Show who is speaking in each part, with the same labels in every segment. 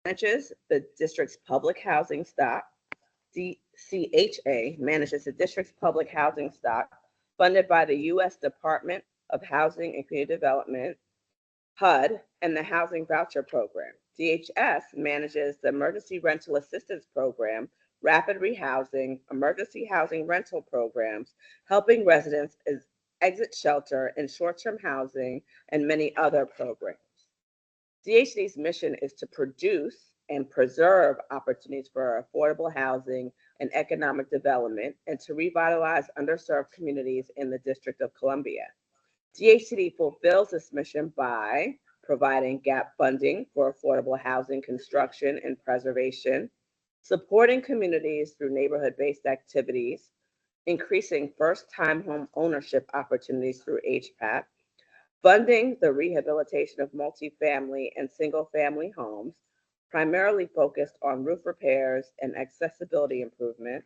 Speaker 1: manages the district's public housing stock. DCHA manages the district's public housing stock funded by the U.S. Department of Housing and Community Development, HUD, and the Housing Voucher Program. DHS manages the Emergency Rental Assistance Program, Rapid Rehousing, Emergency Housing Rental Programs, helping residents exit shelter and short-term housing, and many other programs. DHCD's mission is to produce and preserve opportunities for affordable housing and economic development and to revitalize underserved communities in the District of Columbia. DHCD fulfills this mission by providing gap funding for affordable housing construction and preservation, supporting communities through neighborhood-based activities, increasing first-time home ownership opportunities through HPAP, funding the rehabilitation of multifamily and single-family homes, primarily focused on roof repairs and accessibility improvement,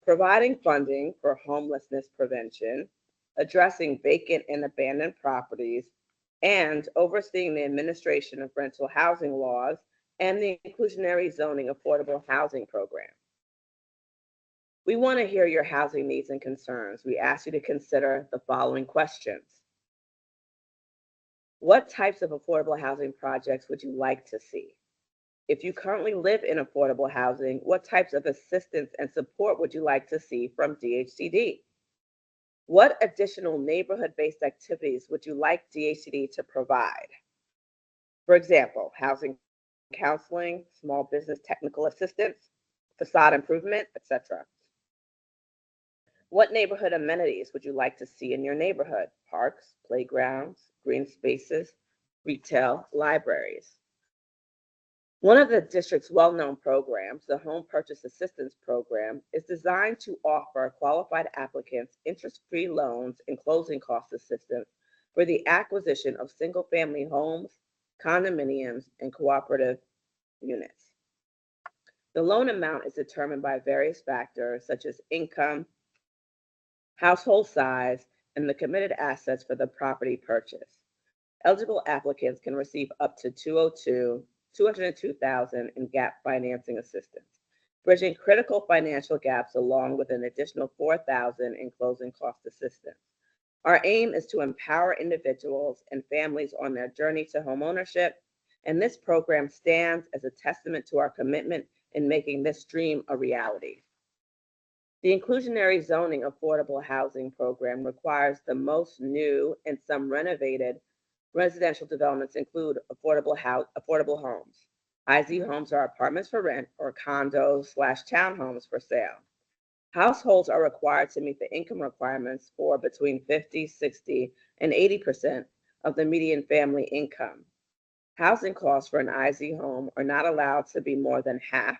Speaker 1: providing funding for homelessness prevention, addressing vacant and abandoned properties, and overseeing the administration of rental housing laws and the inclusionary zoning affordable housing program. We want to hear your housing needs and concerns. We ask you to consider the following questions. What types of affordable housing projects would you like to see? If you currently live in affordable housing, what types of assistance and support would you like to see from DHCD? What additional neighborhood-based activities would you like DHCD to provide? For example, housing counseling, small business technical assistance, facade improvement, etc. What neighborhood amenities would you like to see in your neighborhood? Parks, playgrounds, green spaces, retail, libraries. One of the district's well-known programs, the Home Purchase Assistance Program, is designed to offer qualified applicants interest-free loans and closing cost assistance for the acquisition of single-family homes, condominiums, and cooperative units. The loan amount is determined by various factors such as income, household size, and the committed assets for the property purchase. Eligible applicants can receive up to $202,000 in gap financing assistance, bridging critical financial gaps along with an additional $4,000 in closing cost assistance. Our aim is to empower individuals and families on their journey to homeownership, and this program stands as a testament to our commitment in making this dream a reality. The inclusionary zoning affordable housing program requires the most new and some renovated residential developments include affordable homes. IZ homes are apartments for rent or condos/townhomes for sale. Households are required to meet the income requirements for between 50, 60, and 80% of the median family income. Housing costs for an IZ home are not allowed to be more than half,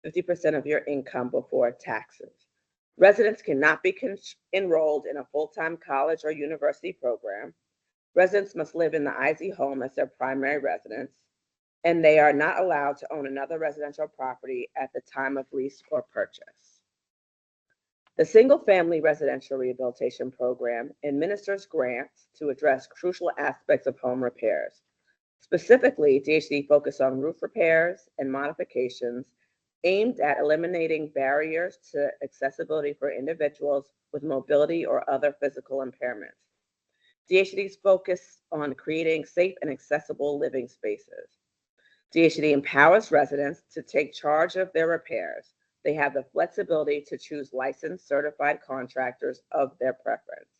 Speaker 1: 50% of your income before taxes. Residents cannot be enrolled in a full-time college or university program. Residents must live in the IZ home as their primary residence, and they are not allowed to own another residential property at the time of lease or purchase. The Single-Family Residential Rehabilitation Program administers grants to address crucial aspects of home repairs. Specifically, DHCD focuses on roof repairs and modifications aimed at eliminating barriers to accessibility for individuals with mobility or other physical impairments. DHCD's focus on creating safe and accessible living spaces. DHCD empowers residents to take charge of their repairs. They have the flexibility to choose licensed certified contractors of their preference.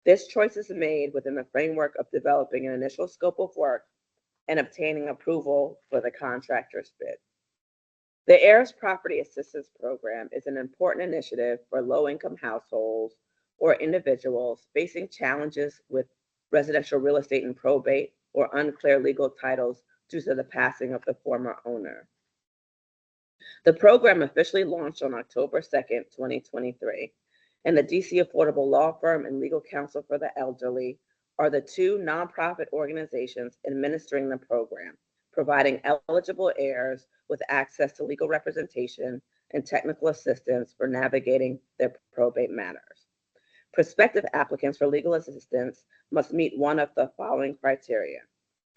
Speaker 1: This choice is made within the framework of developing an initial scope of work and obtaining approval for the contractor's bid. The Heirs Property Assistance Program is an important initiative for low-income households or individuals facing challenges with residential real estate in probate or unclear legal titles due to the passing of the former owner. The program officially launched on October 2nd, 2023, and the DC Affordable Law Firm and Legal Counsel for the Elderly are the two nonprofit organizations administering the program, providing eligible heirs with access to legal representation and technical assistance for navigating their probate matters. Prospective applicants for legal assistance must meet one of the following criteria: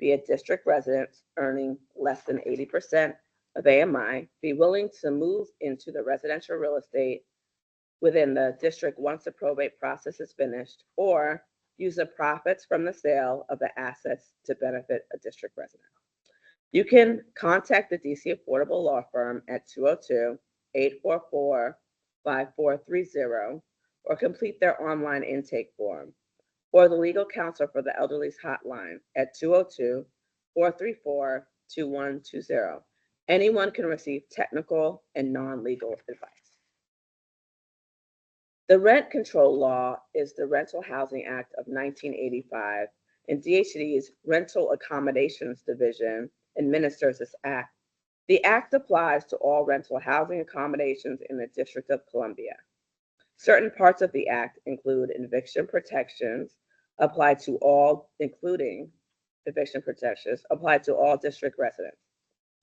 Speaker 1: be a district resident earning less than 80% of AMI, be willing to move into the residential real estate within the district once the probate process is finished, or use the profits from the sale of the assets to benefit a district resident. You can contact the DC Affordable Law Firm at 202-844-5430 or complete their online intake form, or the legal counsel for the elderly's hotline at 202-434-2120. Anyone can receive technical and non-legal advice. The rent control law is the Rental Housing Act of 1985, and DHCD's Rental Accommodations Division administers this act. The act applies to all rental housing accommodations in the District of Columbia. Certain parts of the act include eviction protections applied to all, including eviction protections applied to all district residents.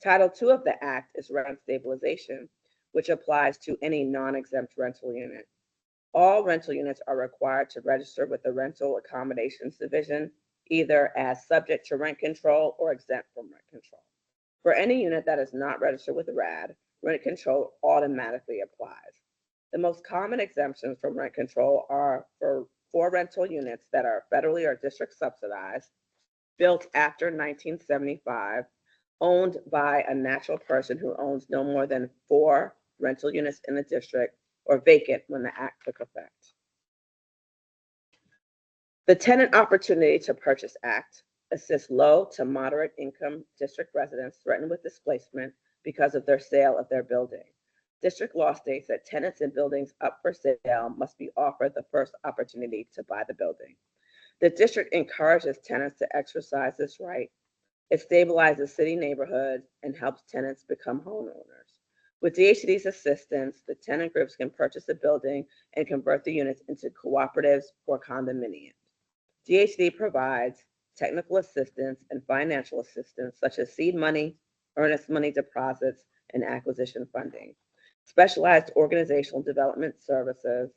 Speaker 1: Title II of the act is rent stabilization, which applies to any non-exempt rental unit. All rental units are required to register with the Rental Accommodations Division, either as subject to rent control or exempt from rent control. For any unit that is not registered with RAD, rent control automatically applies. The most common exemptions from rent control are for rental units that are federally or district subsidized, built after 1975, owned by a natural person who owns no more than 4 rental units in the district, or vacant when the act took effect. The Tenant Opportunity to Purchase Act assists low to moderate income district residents threatened with displacement because of their sale of their building. District law states that tenants in buildings up for sale must be offered the first opportunity to buy the building. The district encourages tenants to exercise this right. It stabilizes city neighborhoods and helps tenants become homeowners. With DHCD's assistance, the tenant groups can purchase a building and convert the units into cooperatives or condominiums. DHCD provides technical assistance and financial assistance such as seed money, earnest money deposits, and acquisition funding. Specialized organizational development services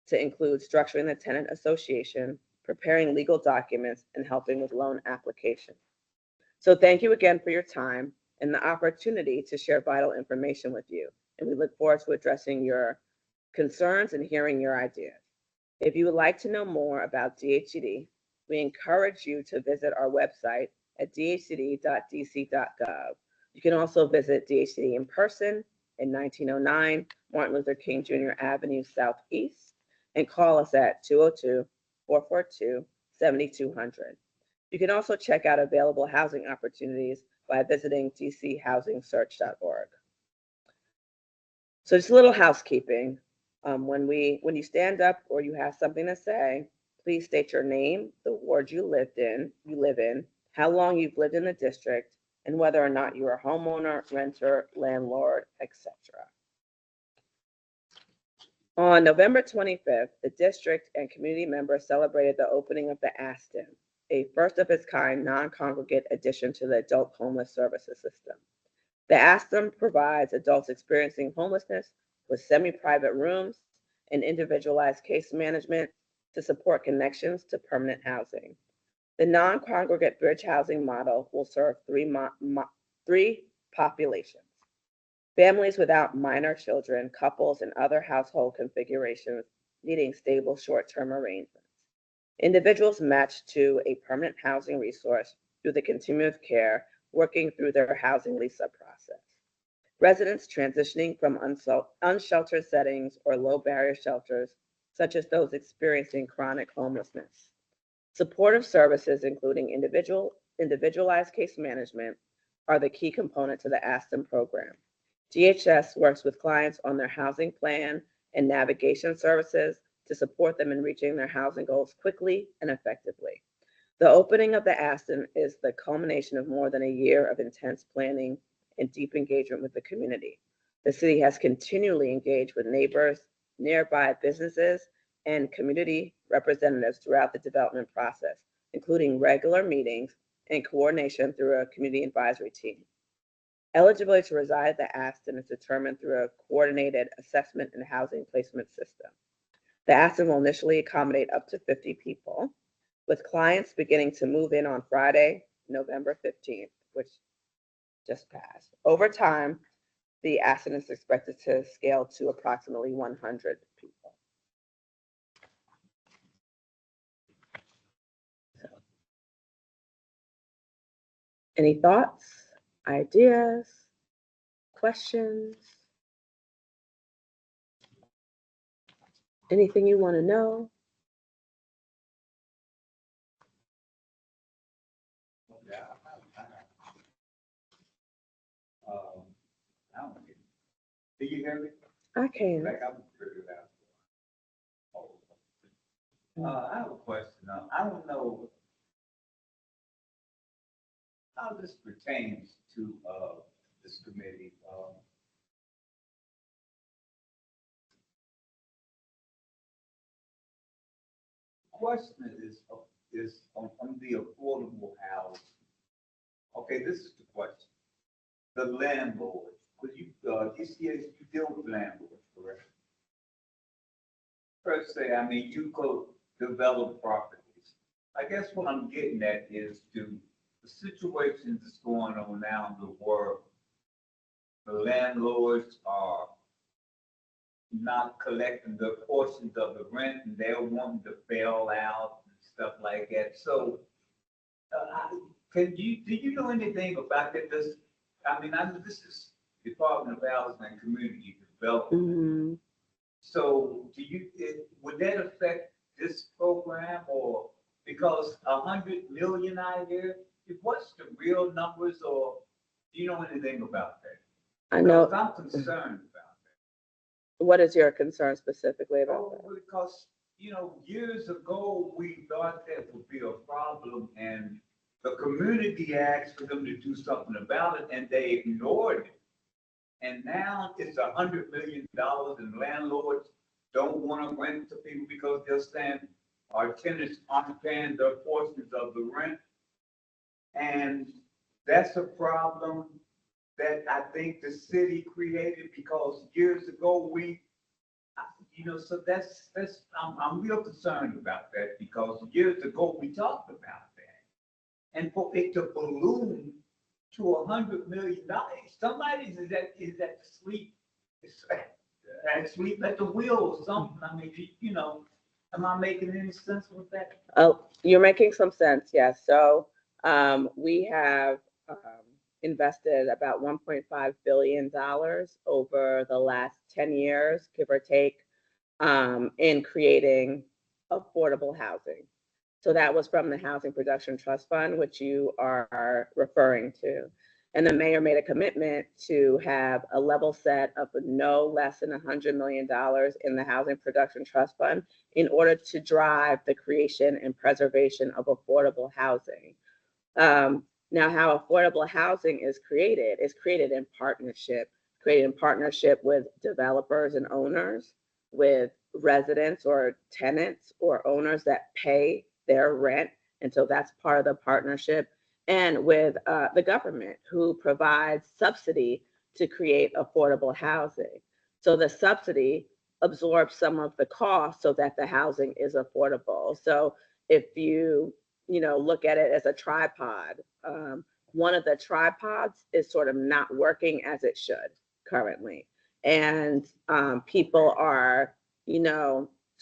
Speaker 1: to include structuring the tenant association, preparing legal documents, and helping with loan applications. So thank you again for your time and the opportunity to share vital information with you. And we look forward to addressing your concerns and hearing your ideas. If you would like to know more about DHCD, we encourage you to visit our website at dhcd.dc.gov. You can also visit DHCD in person in 1909 Martin Luther King Jr. Avenue Southeast and call us at 202-442-7200. You can also check out available housing opportunities by visiting dchousingssearch.org. So just a little housekeeping. When you stand up or you have something to say, please state your name, the ward you live in, how long you've lived in the district, and whether or not you're a homeowner, renter, landlord, etc. On November 25th, the district and community members celebrated the opening of the Aston, a first-of-its-kind non-congregate addition to the adult homeless services system. The Aston provides adults experiencing homelessness with semi-private rooms and individualized case management to support connections to permanent housing. The non-congregate bridge housing model will serve three populations: families without minor children, couples, and other household configurations needing stable short-term arrangements, individuals matched to a permanent housing resource through the continuum of care, working through their housing lease-up process, residents transitioning from unsheltered settings or low-barrier shelters, such as those experiencing chronic homelessness. Supportive services, including individualized case management, are the key component to the Aston program. DHS works with clients on their housing plan and navigation services to support them in reaching their housing goals quickly and effectively. The opening of the Aston is the culmination of more than a year of intense planning and deep engagement with the community. The city has continually engaged with neighbors, nearby businesses, and community representatives throughout the development process, including regular meetings and coordination through a community advisory team. Eligibility to reside at the Aston is determined through a coordinated assessment and housing placement system. The Aston will initially accommodate up to 50 people, with clients beginning to move in on Friday, November 15th, which just passed. Over time, the accident is expected to scale to approximately 100 people. So, any thoughts, ideas, questions? Anything you want to know?
Speaker 2: I don't get it. Do you hear me?
Speaker 1: I can.
Speaker 2: Like I'm figured out. I have a question. I don't know how this pertains to this committee. Question is on the affordable house. Okay, this is the question. The landlord, because DCA, you deal with landlords, correct? Per se, I mean, you could develop properties. I guess what I'm getting at is the situations that's going on now in the world. The landlords are not collecting the portions of the rent and they're wanting to bail out and stuff like that. So, do you know anything about that? I mean, I know this is Department of Housing and Community Development.
Speaker 1: Mm-hmm.
Speaker 2: So would that affect this program or because 100 million out here, what's the real numbers or do you know anything about that?
Speaker 1: I know.
Speaker 2: Because I'm concerned about that.
Speaker 1: What is your concern specifically about that?
Speaker 2: Because, years ago, we thought that would be a problem and the community asked for them to do something about it and they ignored it. And now it's $100 million and landlords don't want to rent to people because they're saying our tenants aren't paying their portions of the rent. And that's a problem that I think the city created because years ago so I'm real concerned about that because years ago we talked about that. And for it to balloon to $100 million, somebody's is at sleep at the wheel or something. I mean, am I making any sense with that?
Speaker 1: Oh, you're making some sense, yes. So we have invested about $1.5 billion over the last 10 years, give or take, in creating affordable housing. So that was from the Housing Production Trust Fund, which you are referring to. And the mayor made a commitment to have a level set of no less than $100 million in the Housing Production Trust Fund in order to drive the creation and preservation of affordable housing. Now, how affordable housing is created in partnership with developers and owners, with residents or tenants or owners that pay their rent. And so that's part of the partnership. And with the government who provides subsidy to create affordable housing. So the subsidy absorbs some of the cost so that the housing is affordable. So if you look at it as a tripod, one of the tripods is sort of not working as it should currently. And people are,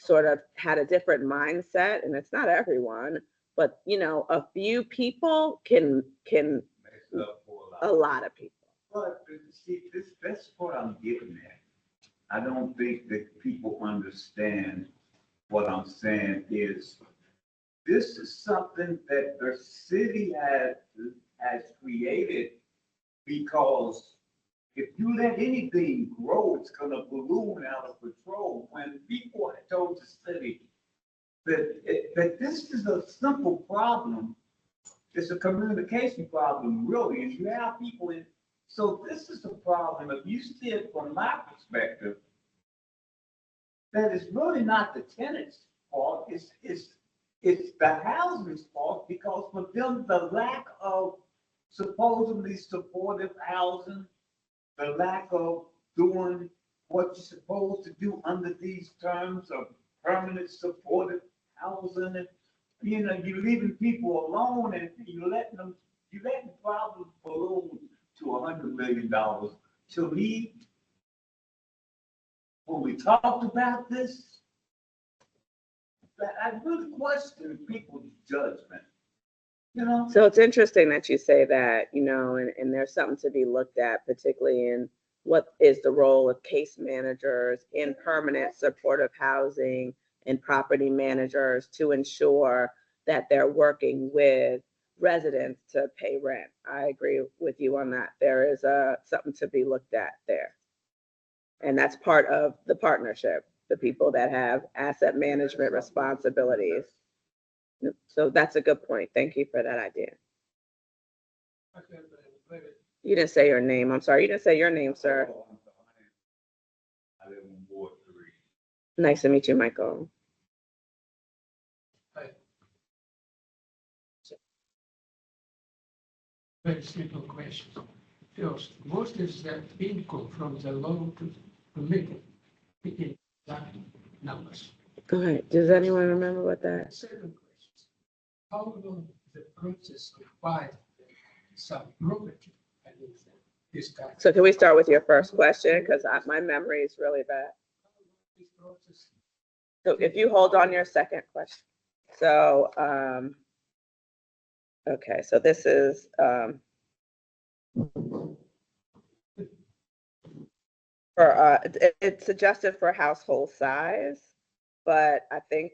Speaker 1: sort of had a different mindset, and it's not everyone, but a few people can a lot of people.
Speaker 2: But see, that's what I'm getting at. I don't think that people understand what I'm saying is this is something that the city has created because if you let anything grow, it's going to balloon out of control. When people had told the city that this is a simple problem, it's a communication problem, really, and you have people in. So this is a problem. If you see it from my perspective, that it's really not the tenant's fault. It's the housing's fault because for them the lack of supposedly supportive housing, the lack of doing what you're supposed to do under these terms of permanent supportive housing, and you're leaving people alone and you're letting them problem ballooned to $100 million to me. When we talked about this, that I really question people's judgment. You know?
Speaker 1: So it's interesting that you say that, you know, and there's something to be looked at, particularly in what is the role of case managers in permanent supportive housing and property managers to ensure that they're working with residents to pay rent. I agree with you on that. There is something to be looked at there. And that's part of the partnership, the people that have asset management responsibilities. So that's a good point. Thank you for that idea. You didn't say your name. I'm sorry. You didn't say your name, sir.
Speaker 2: I live on Ward 3.
Speaker 1: Nice to meet you, Michael.
Speaker 3: Very simple question. First, what is the income from the loan to living in that numbers?
Speaker 1: Go ahead. Does anyone remember what that?
Speaker 3: Second question, how long the process of buying some property? I mean, this kind.
Speaker 1: So can we start with your first question? Because my memory is really bad.
Speaker 3: This process,
Speaker 1: So if you hold on your second question. So, okay, so this is, it's adjusted for household size, but I think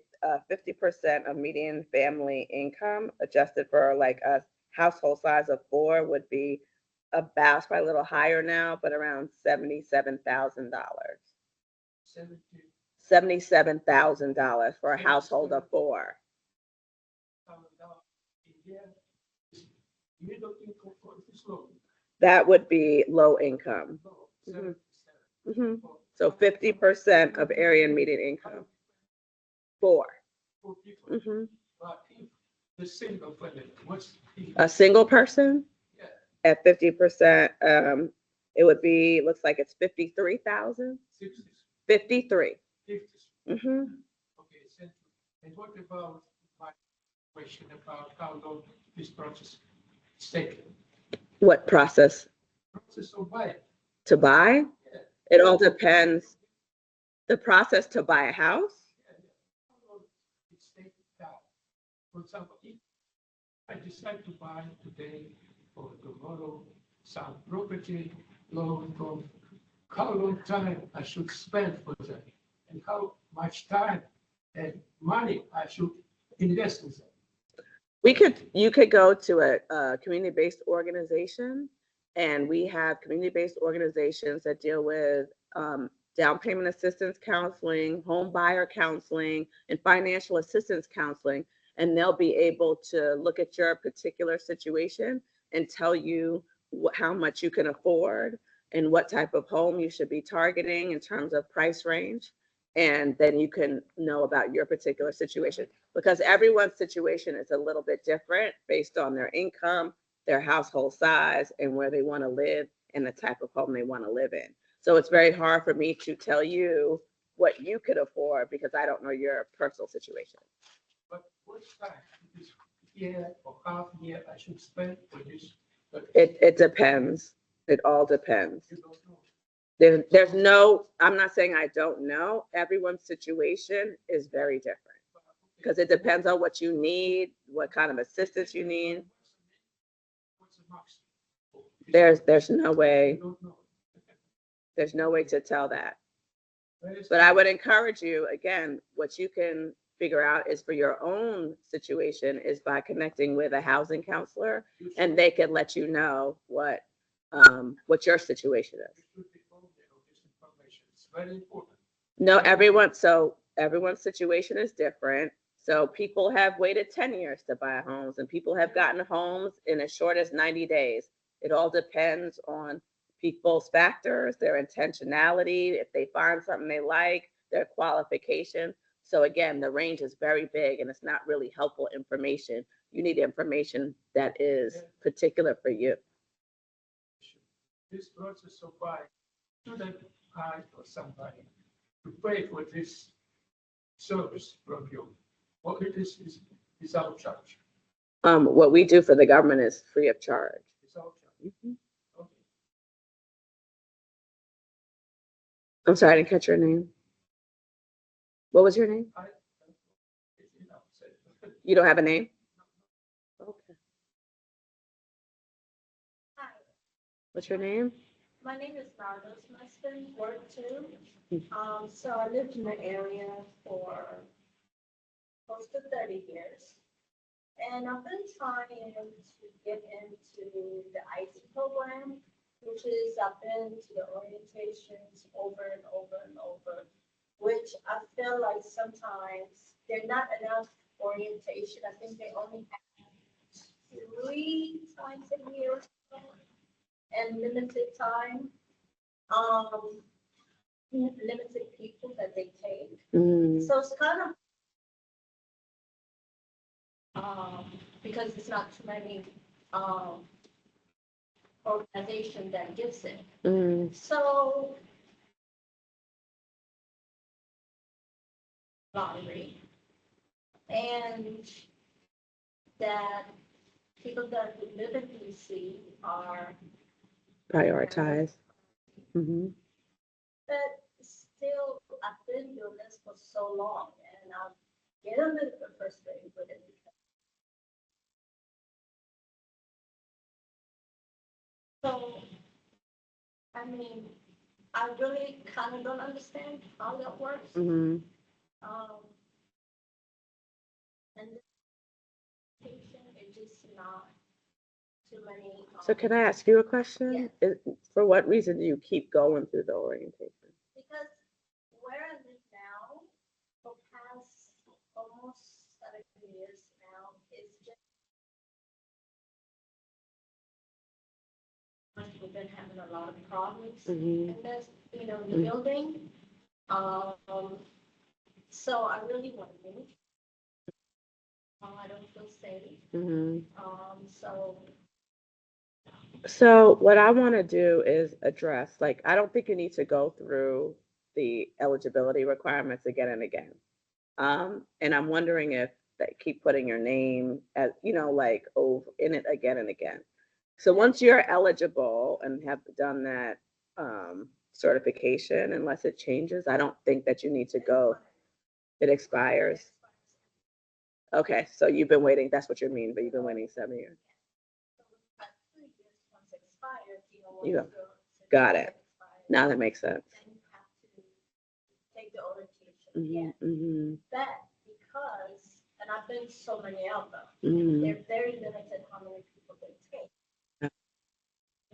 Speaker 1: 50% of median family income adjusted for like a household size of 4 would be about, it's probably a little higher now, but around $77,000.
Speaker 3: 70
Speaker 1: $77,000 for a household of 4.
Speaker 3: in here, middle income for this loan.
Speaker 1: That would be low income.
Speaker 3: No,
Speaker 1: Mhm. So 50% of area and median income. 4.
Speaker 3: For people.
Speaker 1: Mhm.
Speaker 3: But if the single family, what's the
Speaker 1: A single person
Speaker 3: yeah,
Speaker 1: at 50%, it would be, looks like it's 53,000.
Speaker 3: 60s,
Speaker 1: 53.
Speaker 3: 50s?
Speaker 1: Mhm.
Speaker 3: Okay, thank you. And what about my question about how long this process is taking?
Speaker 1: What process
Speaker 3: Process of buying,
Speaker 1: to buy?
Speaker 3: yeah,
Speaker 1: It all depends. The process to buy a house.
Speaker 3: yeah, yeah. How long it's taking now? For example, if I decide to buy today or tomorrow some property loan from, how long time I should spend for that? And how much time and money I should invest in that?
Speaker 1: You could go to a community-based organization, and we have community-based organizations that deal with down payment assistance counseling, home buyer counseling, and financial assistance counseling. And they'll be able to look at your particular situation and tell you how much you can afford and what type of home you should be targeting in terms of price range. And then you can know about your particular situation, because everyone's situation is a little bit different based on their income, their household size, and where they want to live and the type of home they want to live in. So it's very hard for me to tell you what you could afford because I don't know your personal situation.
Speaker 3: But what time, this year or half year I should spend for this? But
Speaker 1: It depends. It all depends.
Speaker 3: you don't know.
Speaker 1: There's no, I'm not saying I don't know. Everyone's situation is very different because it depends on what you need, what kind of assistance you need.
Speaker 3: What's the maximum?
Speaker 1: There's no way,
Speaker 3: You don't know.
Speaker 1: there's no way to tell that.
Speaker 3: Where is
Speaker 1: But I would encourage you, again, what you can figure out is for your own situation is by connecting with a housing counselor,
Speaker 3: you should-
Speaker 1: and they can let you know what your situation is.
Speaker 3: you should be aware of this information. It's very important.
Speaker 1: No, everyone's situation is different. So people have waited 10 years to buy homes, and people have gotten homes in as short as 90 days. It all depends on people's factors, their intentionality, if they find something they like, their qualification. So again, the range is very big and it's not really helpful information. You need information that is particular for you.
Speaker 3: This process of buying, shouldn't I or somebody to pay for this service from you? What it is our charge.
Speaker 1: What we do for the government is free of charge.
Speaker 3: It's
Speaker 1: Mhm.
Speaker 3: Okay.
Speaker 1: I'm sorry, I didn't catch your name. What was your name?
Speaker 3: It's enough said.
Speaker 1: You don't have a name? Okay.
Speaker 4: Hi,
Speaker 1: What's your name?
Speaker 4: my name is Nardos. My husband worked too.
Speaker 1: Hmm.
Speaker 4: So I lived in the area for close to 30 years. And I've been trying to get into the IT program, which is I've been to the orientations over and over and over, which I feel like sometimes they're not enough orientation. I think they only have 3 times a year and limited time. Um, Limited people that they take.
Speaker 1: Mm,
Speaker 4: So it's kind of, because it's not too many, organization that gives it.
Speaker 1: mm,
Speaker 4: So lottery and that people that live in DC are,
Speaker 1: prioritize. Hmm.
Speaker 4: but still, I've been doing this for so long and I'm getting a little bit frustrated with it because. So, I mean, I really kind of don't understand how that works.
Speaker 1: Hmm.
Speaker 4: Um, and the patient is just not too many.
Speaker 1: So can I ask you a question?
Speaker 4: Yes.
Speaker 1: For what reason do you keep going through the orientation?
Speaker 4: Because where I live now, for past almost 7 years now, it's just we've been having a lot of problems
Speaker 1: Hmm.
Speaker 4: in this, the building. Um, so I really want to move. I don't feel safe.
Speaker 1: Hmm.
Speaker 4: So
Speaker 1: So what I want to do is address, like, I don't think you need to go through the eligibility requirements again and again. And I'm wondering if they keep putting your name as, like over in it again and again. So once you're eligible and have done that certification, unless it changes, I don't think that you need to go. It expires. Okay, so you've been waiting. That's what you mean, but you've been waiting 7 years.
Speaker 4: at 3 years once expired,
Speaker 1: You
Speaker 4: once
Speaker 1: go.
Speaker 4: your
Speaker 1: Got
Speaker 4: certificate
Speaker 1: it.
Speaker 4: expires,
Speaker 1: Now that makes sense.
Speaker 4: then you have to take the orientation
Speaker 1: Hmm.
Speaker 4: again.
Speaker 1: Hmm.
Speaker 4: But because, and I've been to so many of them,
Speaker 1: Hmm.
Speaker 4: they're very limited how many people they take.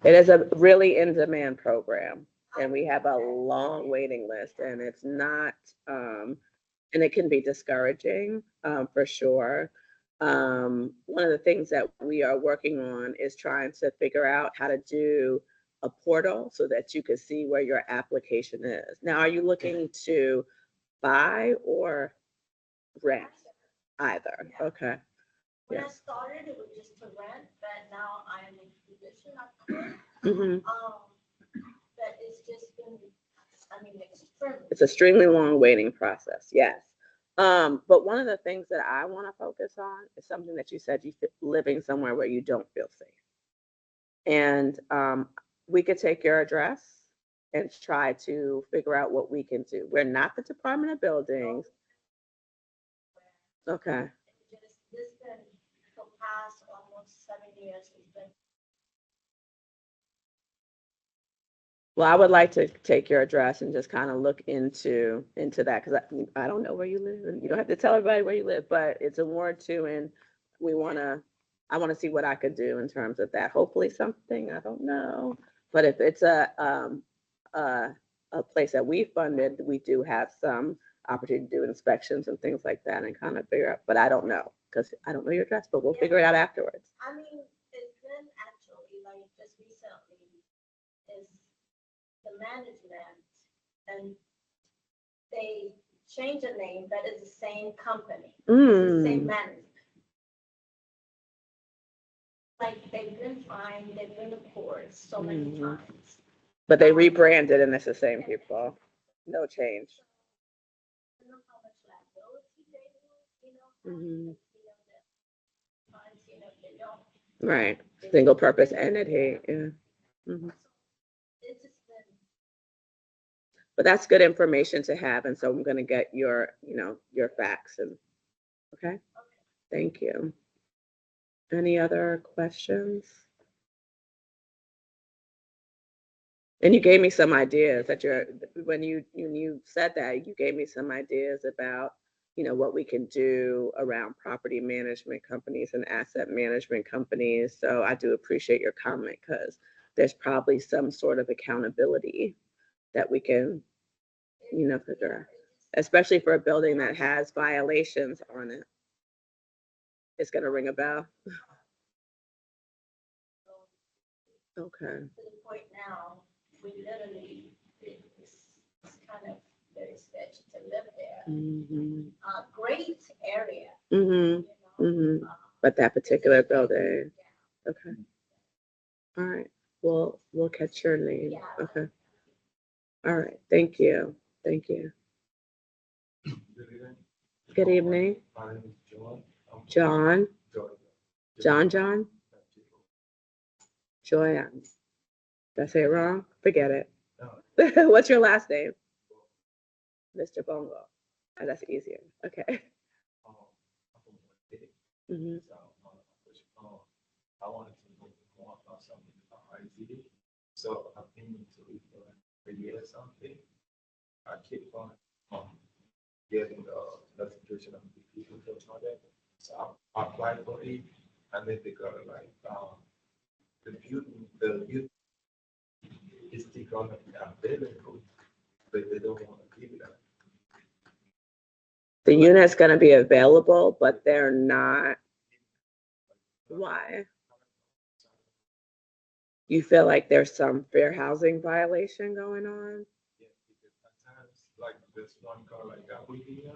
Speaker 1: It is a really in-demand program, and we have a long waiting list, and it's not, and it can be discouraging, for sure. One of the things that we are working on is trying to figure out how to do a portal so that you can see where your application is. Now, are you looking to buy or rent? Either.
Speaker 4: Yeah.
Speaker 1: Okay.
Speaker 4: When I
Speaker 1: Yes.
Speaker 4: started, it was just to rent, but now I'm in a position I could.
Speaker 1: Hmm.
Speaker 4: But it's just been, I mean, extremely.
Speaker 1: It's an extremely long waiting process. Yes. But one of the things that I want to focus on is something that you said, living somewhere where you don't feel safe. And we could take your address and try to figure out what we can do. We're not the Department of Buildings. Okay.
Speaker 4: Just this been for past almost 7 years. It's been.
Speaker 1: Well, I would like to take your address and just kind of look into that because I don't know where you live, and you don't have to tell everybody where you live, but it's a Ward 2, and I want to see what I could do in terms of that. Hopefully something, I don't know, but if it's a place that we funded, we do have some opportunity to do inspections and things like that and kind of figure out. But I don't know because I don't know your address, but we'll figure it out afterwards.
Speaker 4: I mean, it's been actually like just recently is the management and they changed the name, but it's the same company. It's the same management. Like they've been fined, they've been to court so many times.
Speaker 1: But they rebranded and it's the same people. No change.
Speaker 4: I don't know how much liability they will,
Speaker 1: Mhm.
Speaker 4: that fines, they don't.
Speaker 1: Right. Single purpose entity, yeah. Mhm.
Speaker 4: It's just been,
Speaker 1: But that's good information to have, and so I'm gonna get your, your facts and, okay? Thank you. Any other questions? And you gave me some ideas that when you said that, you gave me some ideas about, what we can do around property management companies and asset management companies. So I do appreciate your comment because there's probably some sort of accountability that we can, figure out, especially for a building that has violations on it. It's gonna ring a bell. Okay.
Speaker 4: to the point now, we literally, it's kind of very sketchy to live there.
Speaker 1: Mhm.
Speaker 4: Great area,
Speaker 1: Mhm. Mhm. But that particular building. Okay. All right. We'll catch your name.
Speaker 4: Yeah.
Speaker 1: Okay. All right. Thank you. Thank you. Good evening.
Speaker 5: My name is John.
Speaker 1: John.
Speaker 5: John.
Speaker 1: John. Joyanne. Did I say it wrong? Forget it.
Speaker 5: No.
Speaker 1: What's your last name? Mr. Bongo. Oh, that's easier. Okay.
Speaker 5: I'm from Haiti.
Speaker 1: Hmm.
Speaker 5: So, I wanted to know more about something about ICD. So I've been into it for like a year or something. I keep on getting the notification of the people just on that. So I applied for it, and then they got like the youth is still gonna be available, but they don't want to give it up.
Speaker 1: The unit's going to be available, but they're not. Why? You feel like there's some fair housing violation going on?
Speaker 5: Yeah, because at times, like this one car like that we here,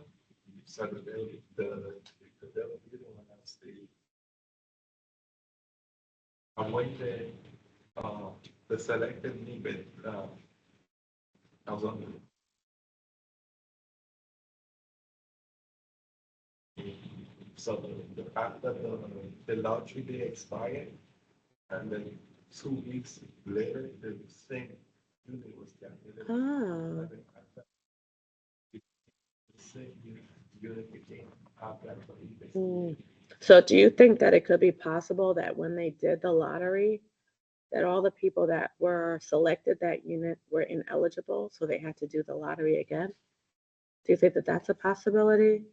Speaker 5: so the building when I stay, I went there, the selected me, but I was on so after the lottery day expired, and then 2 weeks later, the same unit was calculated.
Speaker 1: Oh.
Speaker 5: And then after the same unit became after the
Speaker 1: Mm. So do you think that it could be possible that when they did the lottery, that all the people that were selected that unit were ineligible, so they had to do the lottery again? Do you think that that's a possibility?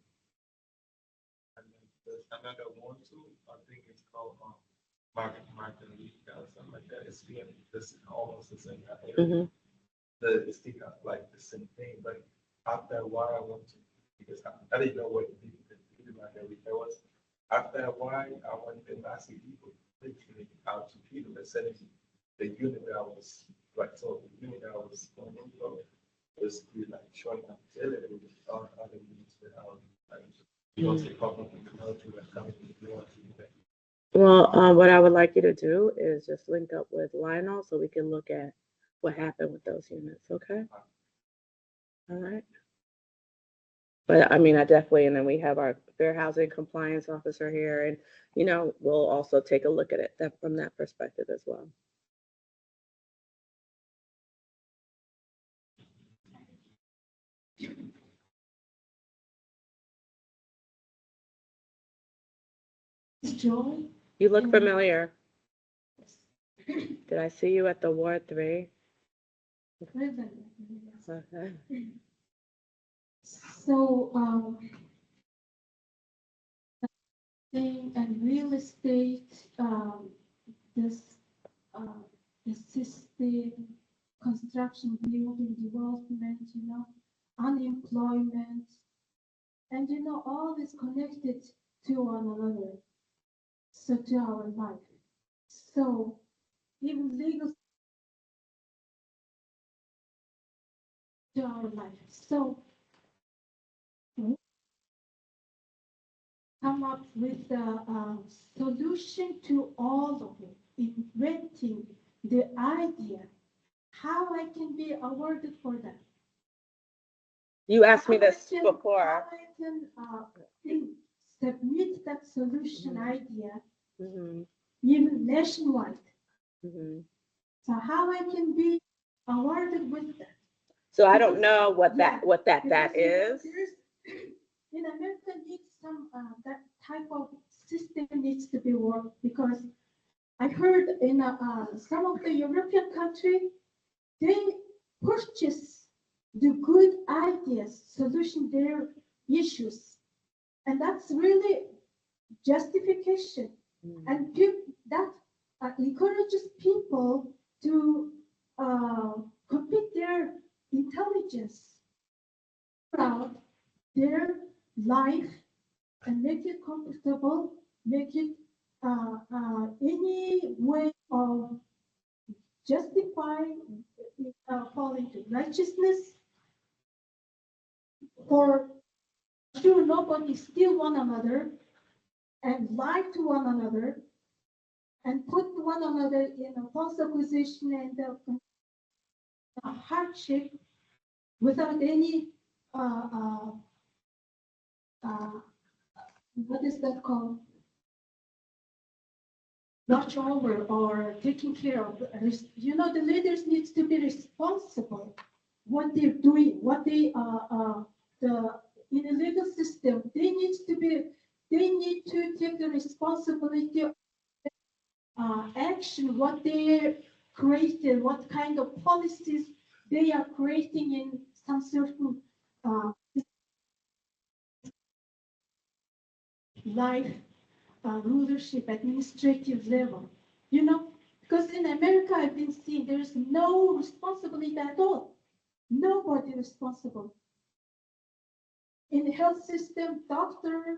Speaker 5: And then there's another one too. I think it's called Margarita or something like that. It's still this almost the same.
Speaker 1: Hmm.
Speaker 5: It's still like the same thing, but after a while, I went to because I didn't know what the Margarita was. After a while, I went and asked people literally how to people that said the unit that I was like so the unit that I was going in for was like showing up available with all other units that I was like. You know, say couple of technology that coming to the door to that.
Speaker 1: Well, what I would like you to do is just link up with Lionel so we can look at what happened with those units, okay? All right. But I mean, I definitely, and then we have our fair housing compliance officer here, and we'll also take a look at it from that perspective as well.
Speaker 6: Joy.
Speaker 1: You look familiar. Did I see you at the Ward 3? Okay.
Speaker 6: So, and real estate, this assisted construction, building development, unemployment, and all is connected to one another. So to our life. So even legal to our life. So come up with a solution to all of it, inventing the idea how I can be awarded for that.
Speaker 1: You asked me
Speaker 6: How I
Speaker 1: this
Speaker 6: can-
Speaker 1: before.
Speaker 6: How I can submit that solution idea
Speaker 1: Mhm.
Speaker 6: even nationwide.
Speaker 1: Mhm.
Speaker 6: So how I can be awarded with that?
Speaker 1: So I don't know what
Speaker 6: Yeah,
Speaker 1: that
Speaker 6: Because, you know,
Speaker 1: is.
Speaker 6: in America needs some, that type of system needs to be worked because I heard in some of the European country, they purchase the good ideas, solution their issues. And that's really justification. And that encourages people to compete their intelligence about their life and make it comfortable, make it any way of justifying falling to righteousness. For sure, nobody steal one another and lie to one another and put one another in a false accusation and a hardship without any uh, uh, uh, what is that called? Watch over or taking care of. You know, the leaders needs to be responsible what they're doing, what they the in the legal system. They need to take the responsibility of action, what they created, what kind of policies they are creating in some certain life rulership, administrative level. You know, because in America, I've been seeing there is no responsibility at all. Nobody responsible. In the health system, doctor,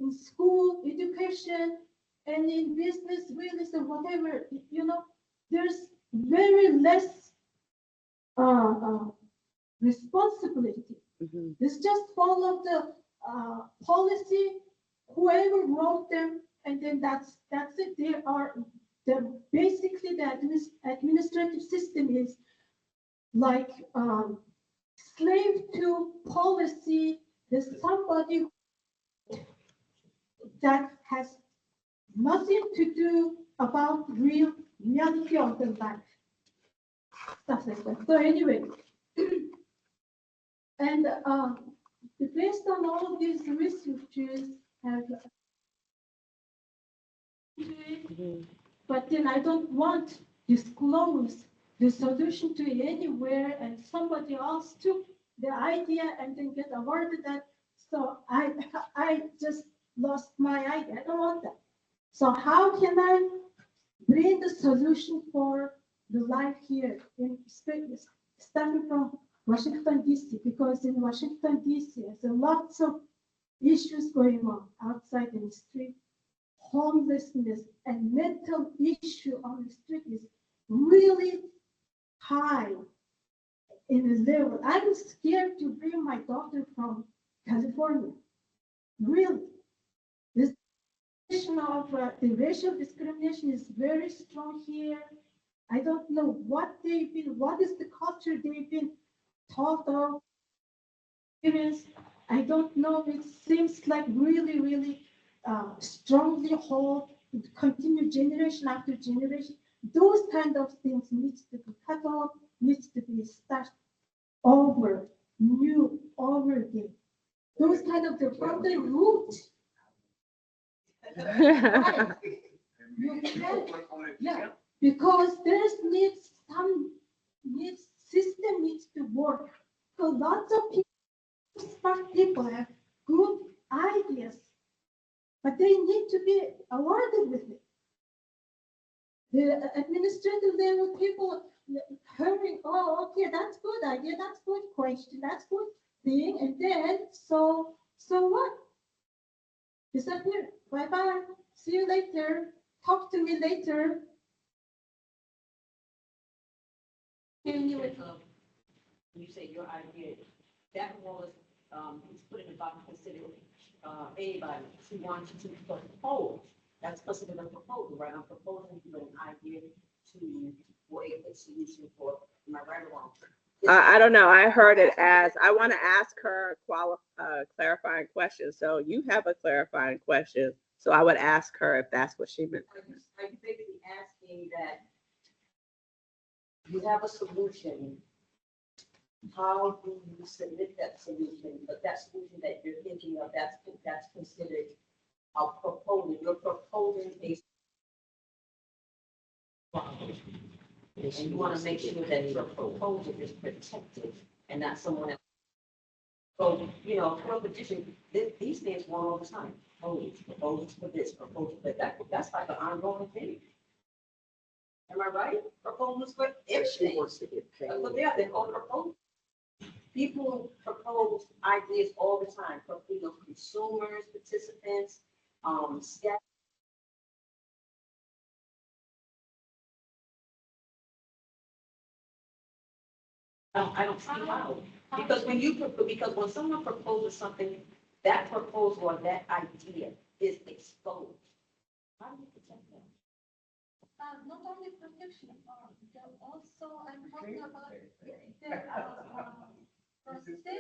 Speaker 6: in school, education, and in business, real estate, whatever, you know, there's very less responsibility.
Speaker 1: Mhm.
Speaker 6: This just follow the policy, whoever wrote them, and then that's it. They are basically the administrative system is like slave to policy. There's somebody that has nothing to do about real reality of the life. Stuff like that. So anyway, and based on all of these researches have
Speaker 1: Mhm.
Speaker 6: but then I don't want disclose the solution to anywhere and somebody else took the idea and then get awarded that. So I just lost my idea. I don't want that. So how can I bring the solution for the life here in starting from Washington DC, because in Washington DC there's lots of issues going on outside in the street. Homelessness and mental issue on the street is really high in the level. I'm scared to bring my daughter from California. Really, this issue of the racial discrimination is very strong here. I don't know what is the culture they've been taught of. I don't know. It seems like really strongly hold, continue generation after generation. Those kind of things needs to be cut off, needs to be started over, new, over again. Those kind of from the root. Right. You can, yeah, because there's needs system needs to work. So lots of smart people have good ideas, but they need to be awarded with it. The administrative level people hearing, oh, okay, that's good idea, that's good question, that's good thing, and then so what? Disappear. Bye bye. See you later. Talk to me later.
Speaker 7: You say your idea, that was, it's put in the box considered, anybody who wants to propose. That's considered a proposal, right? I'm proposing you an idea to waive the solution for, am I right or wrong?
Speaker 1: I don't know. I heard it as I want to ask her clarifying questions. So you have a clarifying question. So I would ask her if that's what she meant.
Speaker 7: Are you basically asking that you have a solution? How do you submit that solution? But that solution that you're thinking of, that's considered a proposal. You're proposing a. And you want to make sure that your proposal is protected and not someone else. So, competition, these things go on all the time. Proposals for this, proposals for that. That's like an ongoing thing. Am I right? Proposals for everything.
Speaker 8: wants to get paid.
Speaker 7: But yeah, they all propose. People propose ideas all the time, from, consumers, participants, staff. I don't see how, because because when someone proposes something, that proposal or that idea is exposed. How do you protect that?
Speaker 6: Not only protection, but also I'm talking about persisting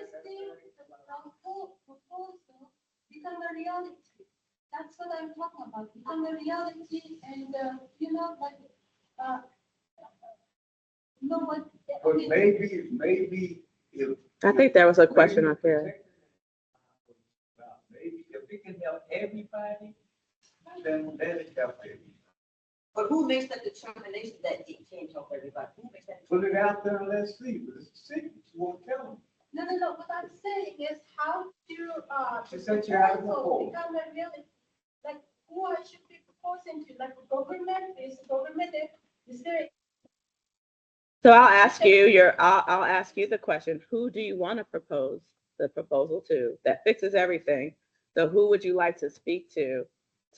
Speaker 6: the whole proposal become a reality. That's what I'm talking about, become a reality and, what.
Speaker 2: But maybe if.
Speaker 1: I think there was a question up here.
Speaker 2: Maybe if we can help everybody, then let it help everybody.
Speaker 7: But who makes that determination that it can't help everybody? Who makes that?
Speaker 2: Put it out there and let's see, but it's a secret, you won't tell them.
Speaker 6: No, what I'm saying is how to,
Speaker 2: She said you had a proposal.
Speaker 6: become a reality. Like who I should be proposing to, like government, is there.
Speaker 1: So I'll ask you the question, who do you want to propose the proposal to that fixes everything? So who would you like to speak to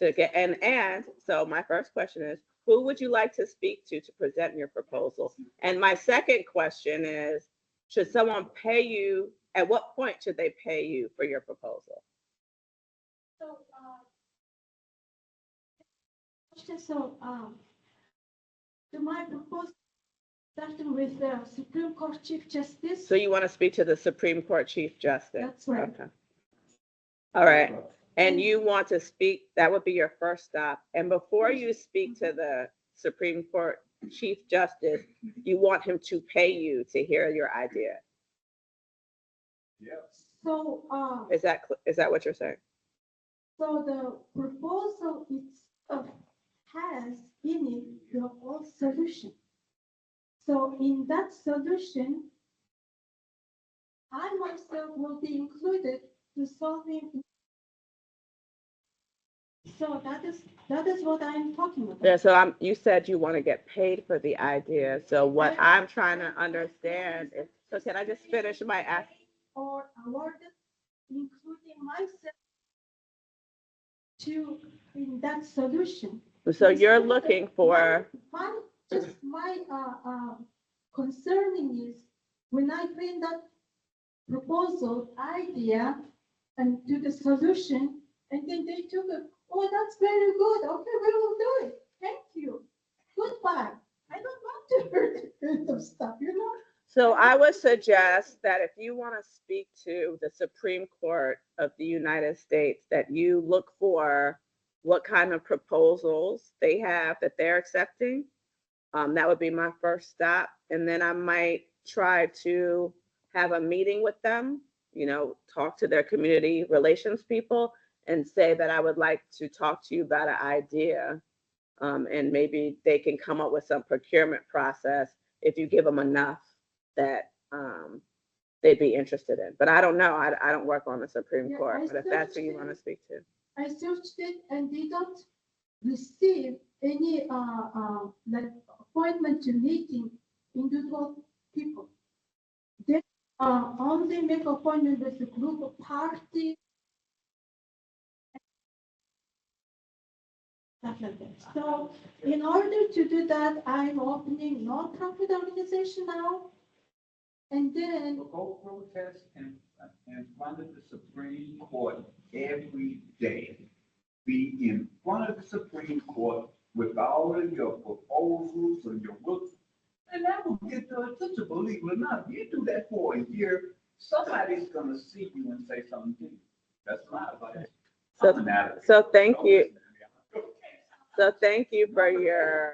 Speaker 1: get, and so my first question is, who would you like to speak to present your proposal? And my second question is, should someone pay you, at what point should they pay you for your proposal?
Speaker 6: To my proposal, starting with the Supreme Court Chief Justice.
Speaker 1: So you want to speak to the Supreme Court Chief Justice?
Speaker 6: That's right.
Speaker 1: Okay. All right. And you want to speak, that would be your first stop. And before you speak to the Supreme Court Chief Justice, you want him to pay you to hear your idea.
Speaker 2: Yes.
Speaker 6: So,
Speaker 1: Is that what you're saying?
Speaker 6: so the proposal itself has in it the whole solution. So in that solution, I myself will be included to solving. So that is what I'm talking about.
Speaker 1: Yeah, so you said you want to get paid for the idea. So what I'm trying to understand is, so can I just finish my ask?
Speaker 6: Or awarded, including myself, to in that solution.
Speaker 1: So you're looking for,
Speaker 6: My concerning is when I bring that proposal idea and to the solution, and then they took it, oh, that's very good. Okay, we will do it. Thank you. Goodbye. I don't want to hear that kind of stuff,
Speaker 1: so I would suggest that if you want to speak to the Supreme Court of the United States, that you look for what kind of proposals they have that they're accepting. That would be my first stop. And then I might try to have a meeting with them, talk to their community relations people and say that I would like to talk to you about an idea. And maybe they can come up with some procurement process if you give them enough that they'd be interested in. But I don't know. I don't work on the Supreme Court, but if that's who you want to speak to.
Speaker 6: I searched it and they don't receive any like appointment to meeting individual people. They only make appointment with a group of party. Stuff like that. So in order to do that, I'm opening non-profit organization now. And then
Speaker 2: Go protest in front of the Supreme Court every day. Be in front of the Supreme Court with all of your proposals and your books. And that will get the attention, believe it or not. You do that for a year, somebody's gonna see you and say something to you. That's my advice.
Speaker 1: So,
Speaker 2: coming out of it.
Speaker 1: so thank
Speaker 2: Don't
Speaker 1: you.
Speaker 2: listen to me.
Speaker 1: So thank you for your,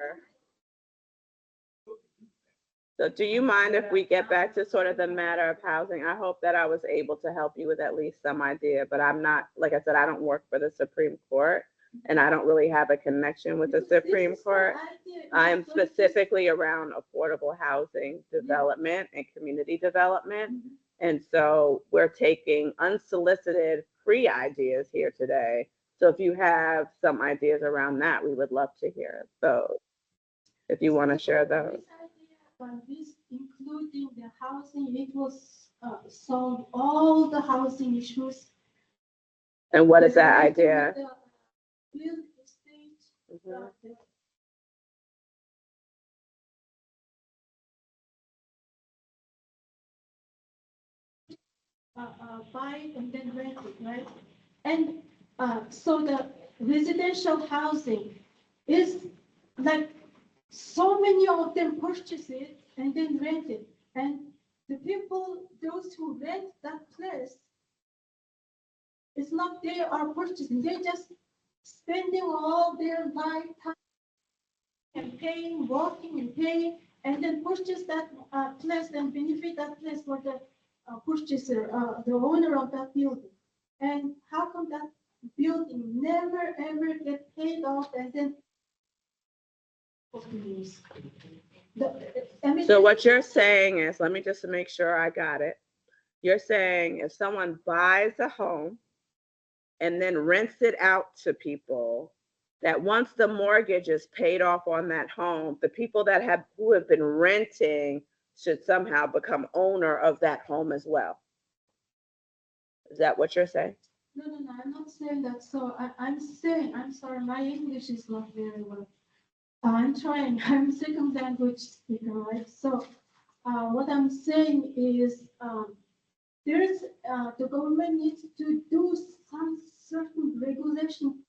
Speaker 1: so do you mind if we get back to sort of the matter of housing? I hope that I was able to help you with at least some idea, but I'm not, like I said, I don't work for the Supreme Court and I don't really have a connection with the Supreme Court. I am specifically around affordable housing development and community development. And so we're taking unsolicited free ideas here today. So if you have some ideas around that, we would love to hear those. If you want to share those.
Speaker 6: This idea on this, including the housing, it was solve all the housing issues.
Speaker 1: And what is that idea?
Speaker 6: The real estate,
Speaker 1: Mhm.
Speaker 6: buy and then rent it, right? And so the residential housing is like so many of them purchase it and then rent it. And the people, those who rent that place, it's not they are purchasing, they're just spending all their lifetime and paying, working and paying, and then purchase that place and benefit that place for the purchaser, the owner of that building. And how come that building never ever get paid off and then I mean,
Speaker 1: So what you're saying is, let me just make sure I got it. You're saying if someone buys a home and then rents it out to people, that once the mortgage is paid off on that home, the people who have been renting should somehow become owner of that home as well. Is that what you're saying?
Speaker 6: no, I'm not saying that. So I'm saying, I'm sorry, my English is not very well. I'm trying, I'm second language speaker, right? So what I'm saying is there's the government needs to do some certain regulation.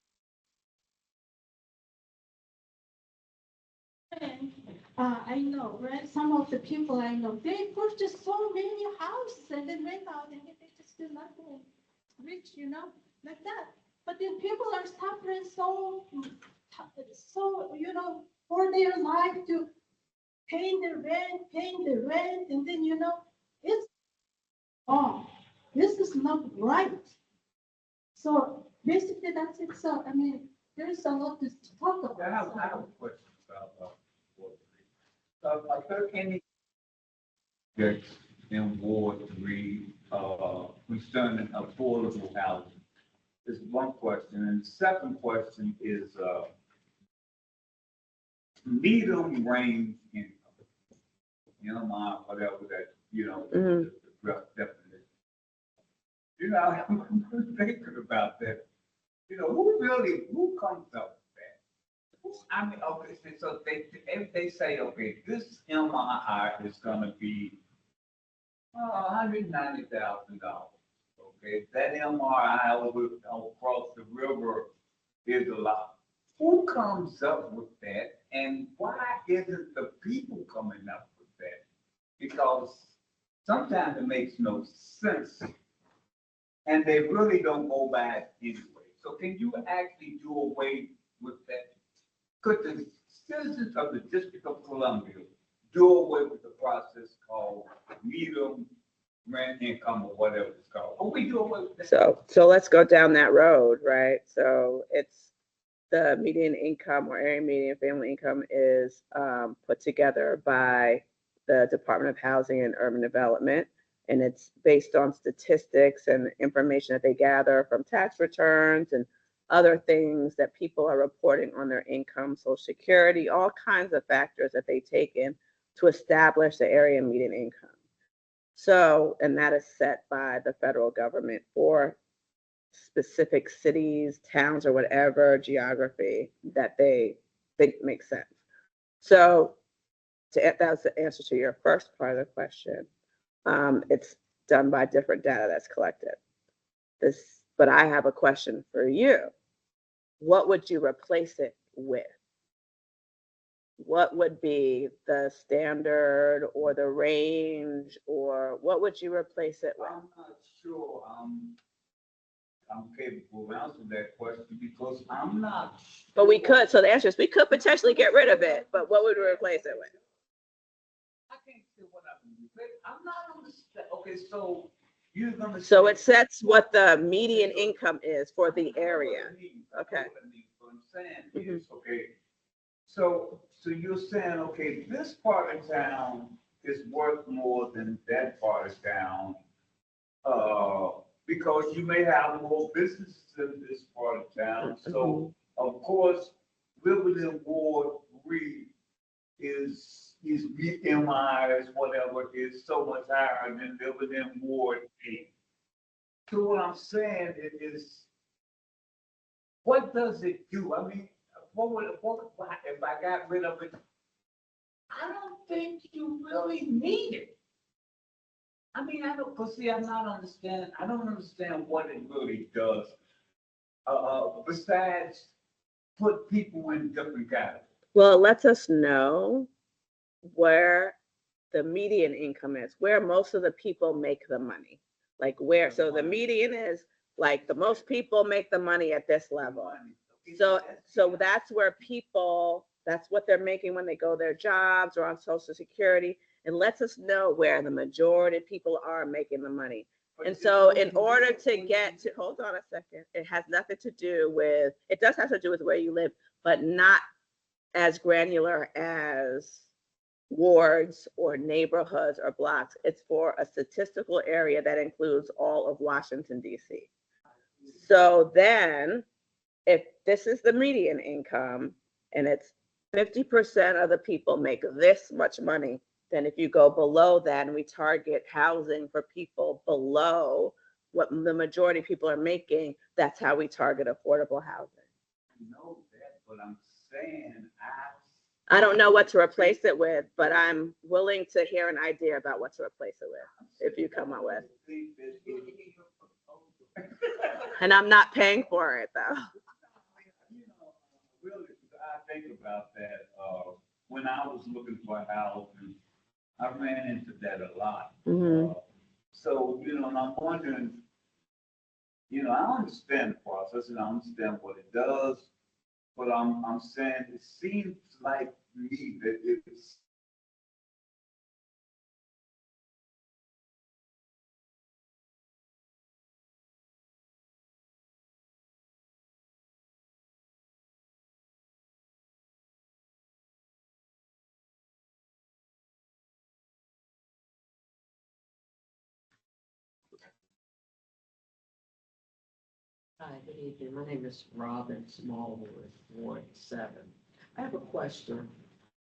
Speaker 6: And I know, right? Some of the people I know, they purchase so many houses and then rent out and they just feel nothing rich, like that. But then people are suffering so, for their life to paying the rent, and then, it's wrong. This is not right. So basically, that's it. So, I mean, there's a lot to talk about.
Speaker 2: I have a question about, like, there any that's in Ward 3, concerning affordable housing? Is one question, and the second question is, medium range income. Whatever that,
Speaker 1: Mhm.
Speaker 2: the rough definition. I'm thinking about that. Who comes up with that? I mean, okay, so if they say, okay, this MRI is gonna be $190,000. Okay, that MRI across the river is a lot. Who comes up with that, and why isn't the people coming up with that? Because sometimes it makes no sense, and they really don't go back anyway. So can you actually do away with that? Could the citizens of the District of Columbia do away with the process called medium rent income or whatever it's called? But we do away with that.
Speaker 1: So let's go down that road, right? So it's the median income or area median family income is put together by the Department of Housing and Urban Development. And it's based on statistics and information that they gather from tax returns and other things that people are reporting on their income, Social Security, all kinds of factors that they take in to establish the area median income. So, and that is set by the federal government for specific cities, towns, or whatever geography that they think makes sense. So, that's the answer to your first part of the question. It's done by different data that's collected. But I have a question for you. What would you replace it with? What would be the standard or the range, or what would you replace it with?
Speaker 2: I'm not sure. I'm capable of answering that question because I'm not.
Speaker 1: But we
Speaker 2: sure.
Speaker 1: could, so the answer is we could potentially get rid of it, but what would we replace it with?
Speaker 2: I can't say what I'm not understand. Okay, so you're gonna.
Speaker 1: So
Speaker 2: say-
Speaker 1: it sets what the median income is for the area. Okay.
Speaker 2: What I'm saying is, okay, so you're saying, okay, this part of town is worth more than that part of town. Because you may have more businesses in this part of town, so of course, Riverton Ward Three is BMI is whatever is so much higher than Riverton Ward Eight. So what I'm saying is, what does it do? I mean, what if I got rid of it? I don't think you really need it. I mean, I don't, cause see, I'm not understanding, I don't understand what it really does. Besides put people in different categories.
Speaker 1: Well, it lets us know where the median income is, where most of the people make the money. Like where, so the median is like the most people make the money at this level. So that's where people, that's what they're making when they go their jobs or on Social Security. It lets us know where the majority of people are making the money. And so in order to get to, hold on a second, it has nothing to do with, it does have to do with where you live, but not as granular as wards or neighborhoods or blocks. It's for a statistical area that includes all of Washington, D.C. So then, if this is the median income and it's 50% of the people make this much money, then if you go below that and we target housing for people below what the majority of people are making, that's how we target affordable housing.
Speaker 2: I know that, but I'm saying
Speaker 1: I don't know what to replace it with, but I'm willing to hear an idea about what to replace it with if you come up with. And I'm not paying for it though.
Speaker 2: You know, really, I think about that, when I was looking for a house, and I ran into that a lot. So, you know, and I'm wondering, you know, I understand the process and I understand what it does, but I'm saying it seems like me that it's.
Speaker 8: Hi, good evening. My name is Robin Smallwood, Ward 7. I have a question.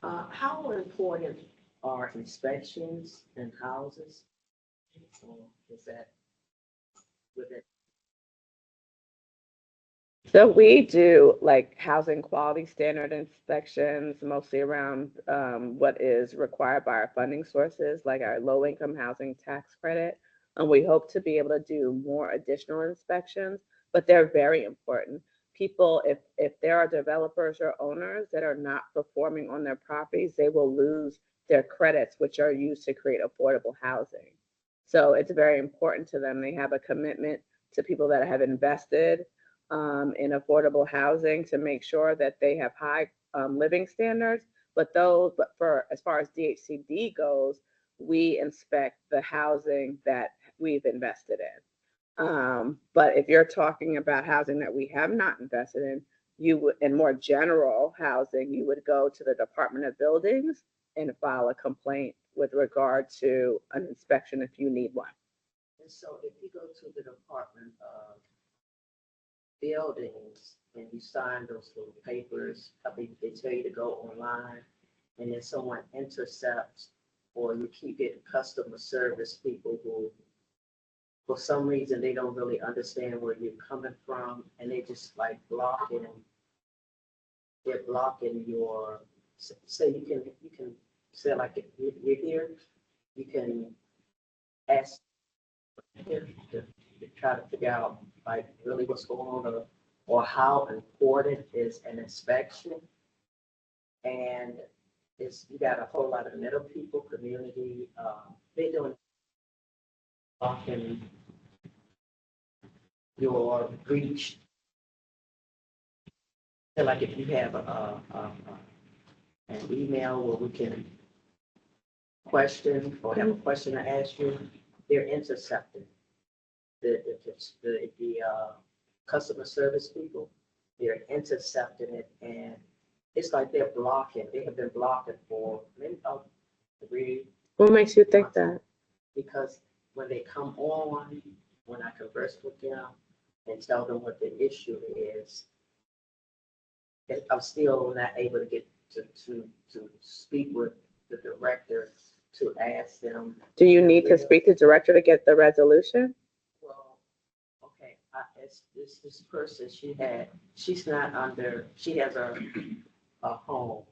Speaker 8: How important are inspections in houses? Or is that with it?
Speaker 1: So we do like housing quality standard inspections, mostly around what is required by our funding sources, like our low income housing tax credit. And we hope to be able to do more additional inspections, but they're very important. People, if there are developers or owners that are not performing on their properties, they will lose their credits, which are used to create affordable housing. So it's very important to them. They have a commitment to people that have invested in affordable housing to make sure that they have high living standards. But for as far as DHCD goes, we inspect the housing that we've invested in. But if you're talking about housing that we have not invested in, you would, in more general housing, you would go to the Department of Buildings and file a complaint with regard to an inspection if you need one.
Speaker 8: And so if you go to the Department of Buildings and you sign those little papers, I think they tell you to go online, and then someone intercepts, or you keep getting customer service people who, for some reason, they don't really understand where you're coming from, and they just like they're blocking your, say you can say like if you're here, you can ask him to try to figure out like really what's going on, or how important is an inspection. And you got a whole lot of middle people, community, they doing blocking your reach. So like if you have an email where we can question or have a question to ask you, they're intercepted. The customer service people, they're intercepting it, and it's like they're blocking. They have been blocking for maybe about 3
Speaker 1: What makes you think that?
Speaker 8: because when they come on, when I converse with them and tell them what the issue is, I'm still not able to get to speak with the director to ask them.
Speaker 1: Do you need to speak to director to get the resolution?
Speaker 8: Well, okay, it's this person, she's not under, she has a home.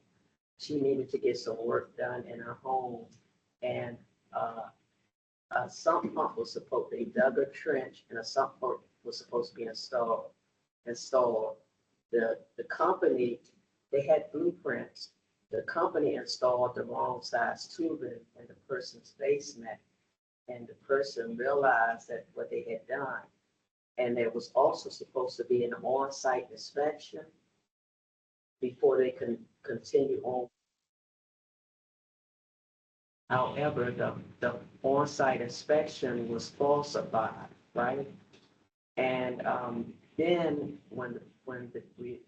Speaker 8: She needed to get some work done in her home, and a sump pump was supposed, they dug a trench and a sump pump was supposed to be installed. The company, they had blueprints. The company installed the wrong size tubing in the person's basement. And the person realized that what they had done. And there was also supposed to be an on-site inspection before they can continue on. However, the on-site inspection was falsified, right? And then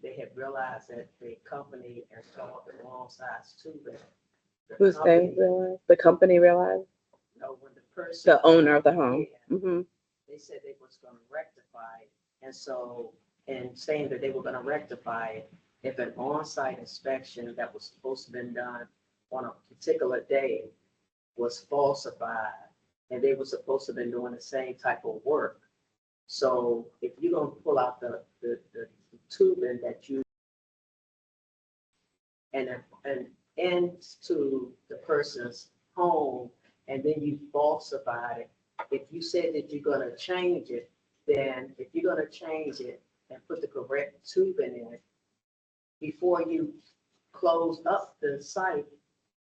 Speaker 8: they had realized that the company installed the wrong size tubing.
Speaker 1: Who's they realized? The company realized?
Speaker 8: No, when the person.
Speaker 1: The owner of the home.
Speaker 8: Yeah,
Speaker 1: Mm-hmm.
Speaker 8: they said they was gonna rectify it. And so, in saying that they were gonna rectify it, if an on-site inspection that was supposed to have been done on a particular day was falsified, and they were supposed to have been doing the same type of work. So if you're gonna pull out the tubing that you and into the person's home, and then you falsified it, if you said that you're gonna change it, then if you're gonna change it and put the correct tubing in it, before you close up the site,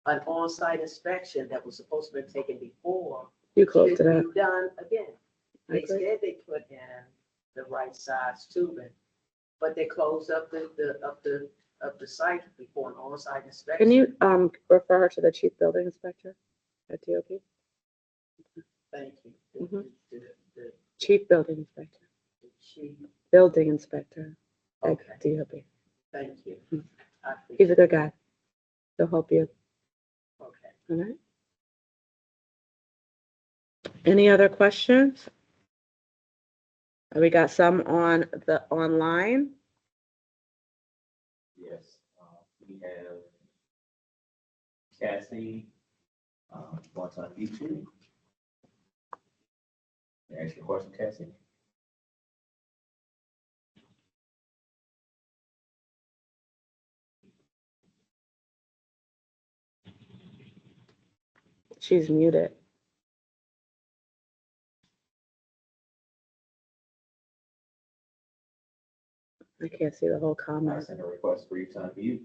Speaker 8: an on-site inspection that was supposed to be taken before
Speaker 1: You closed
Speaker 8: should
Speaker 1: it up.
Speaker 8: be done again. They
Speaker 1: Okay.
Speaker 8: said they put in the right size tubing, but they closed up the site before an on-site inspection.
Speaker 1: Can you refer her to the chief building inspector at DOP?
Speaker 8: Thank you.
Speaker 1: Mhm.
Speaker 8: The
Speaker 1: Chief building inspector.
Speaker 8: chief,
Speaker 1: Building inspector at
Speaker 8: okay,
Speaker 1: DOP.
Speaker 8: thank you.
Speaker 1: Mhm.
Speaker 8: I
Speaker 1: He's
Speaker 8: appreciate
Speaker 1: a good guy. He'll help you.
Speaker 8: it. Okay.
Speaker 1: All right. Any other questions? We got some on the online.
Speaker 9: Yes, we have Cassie, wants on YouTube. May I ask your question, Cassie?
Speaker 1: She's muted. I can't see the whole
Speaker 9: I
Speaker 1: comment.
Speaker 9: sent a request for you to unmute.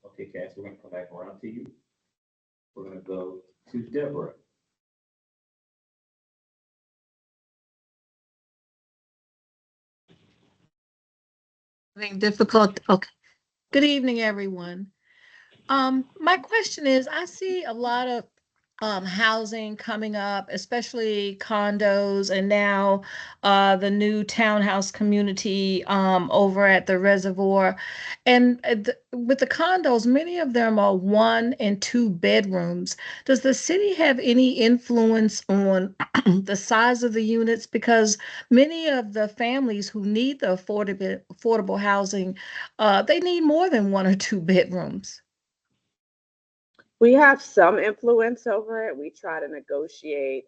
Speaker 9: Okay, Cassie, we're gonna come back around to you. We're gonna go to Deborah.
Speaker 10: Having difficult, okay. Good evening, everyone. My question is, I see a lot of housing coming up, especially condos, and now the new townhouse community over at the reservoir. And with the condos, many of them are 1 and 2 bedrooms. Does the city have any influence on the size of the units? Because many of the families who need the affordable housing, they need more than 1 or 2 bedrooms.
Speaker 1: We have some influence over it. We try to negotiate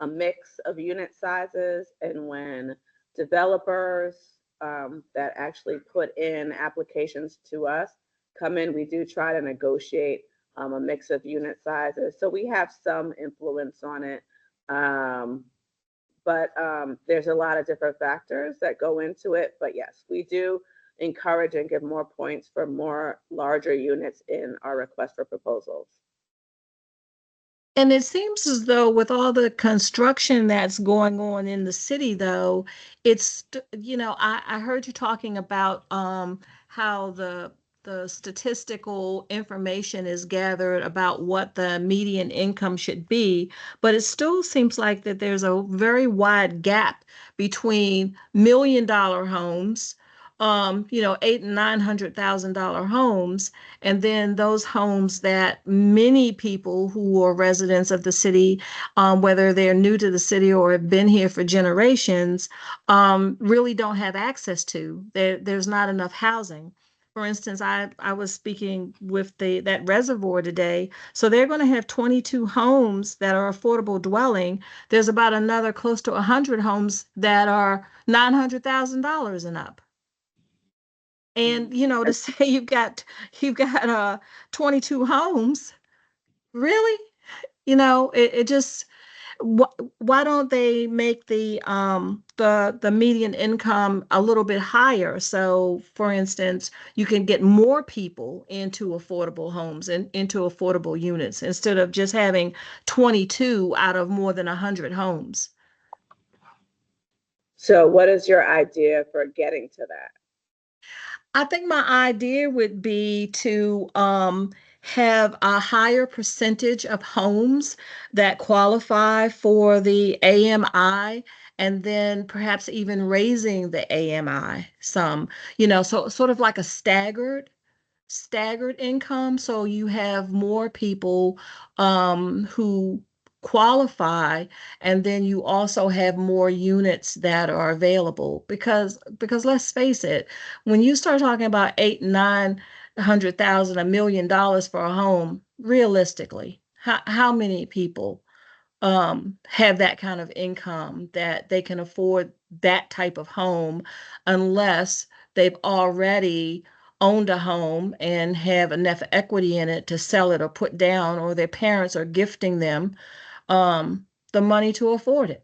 Speaker 1: a mix of unit sizes, and when developers that actually put in applications to us come in, we do try to negotiate a mix of unit sizes. So we have some influence on it. But there's a lot of different factors that go into it. But yes, we do encourage and give more points for more larger units in our request for proposals.
Speaker 10: And it seems as though with all the construction that's going on in the city, though, I heard you talking about how the statistical information is gathered about what the median income should be, but it still seems like that there's a very wide gap between $1 million homes, eight and $900,000 homes, and then those homes that many people who are residents of the city, whether they're new to the city or have been here for generations, really don't have access to. There's not enough housing. For instance, I was speaking with that reservoir today. So they're going to have 22 homes that are affordable dwelling. There's about another close to 100 homes that are $900,000 and up. And to say you've got 22 homes, really? It just why don't they make the median income a little bit higher? So, for instance, you can get more people into affordable homes and into affordable units instead of just having 22 out of more than 100 homes.
Speaker 1: So what is your idea for getting to that?
Speaker 10: I think my idea would be to have a higher percentage of homes that qualify for the AMI, and then perhaps even raising the AMI some, so sort of like a staggered income, so you have more people who qualify, and then you also have more units that are available, because let's face it, when you start talking about 8, 900,000, $1 million for a home, realistically, how many people have that kind of income that they can afford that type of home, unless they've already owned a home and have enough equity in it to sell it or put down, or their parents are gifting them the money to afford it.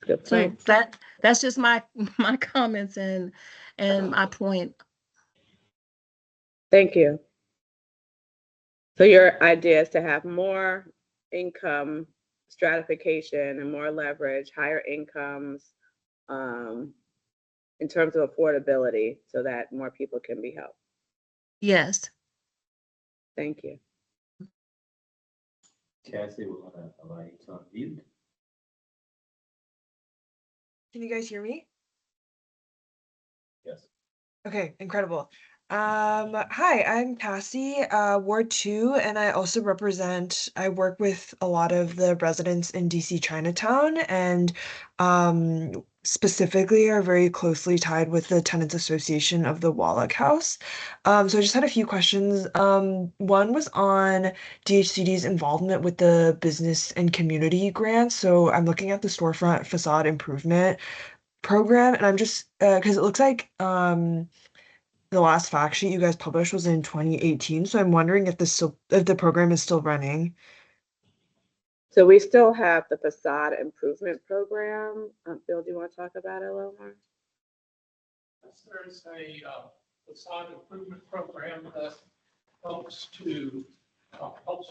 Speaker 1: Good
Speaker 10: So
Speaker 1: point.
Speaker 10: that's just my comments and my point.
Speaker 1: Thank you. So your idea is to have more income stratification and more leverage, higher incomes, in terms of affordability, so that more people can be helped.
Speaker 10: Yes.
Speaker 1: Thank you.
Speaker 9: Cassie, we're gonna allow you to unmute.
Speaker 11: Can you guys hear me?
Speaker 9: Yes.
Speaker 11: Okay, incredible. Hi, I'm Cassie, Ward 2, and I work with a lot of the residents in DC Chinatown, and specifically are very closely tied with the Tenants Association of the Wallach House. So I just had a few questions. One was on DHCD's involvement with the business and community grants. So I'm looking at the storefront facade improvement program, and I'm just because it looks like the last fact sheet you guys published was in 2018, so I'm wondering if the program is still running.
Speaker 1: So we still have the facade improvement program. Bill, do you want to talk about it a little more?
Speaker 3: There's a facade improvement program that helps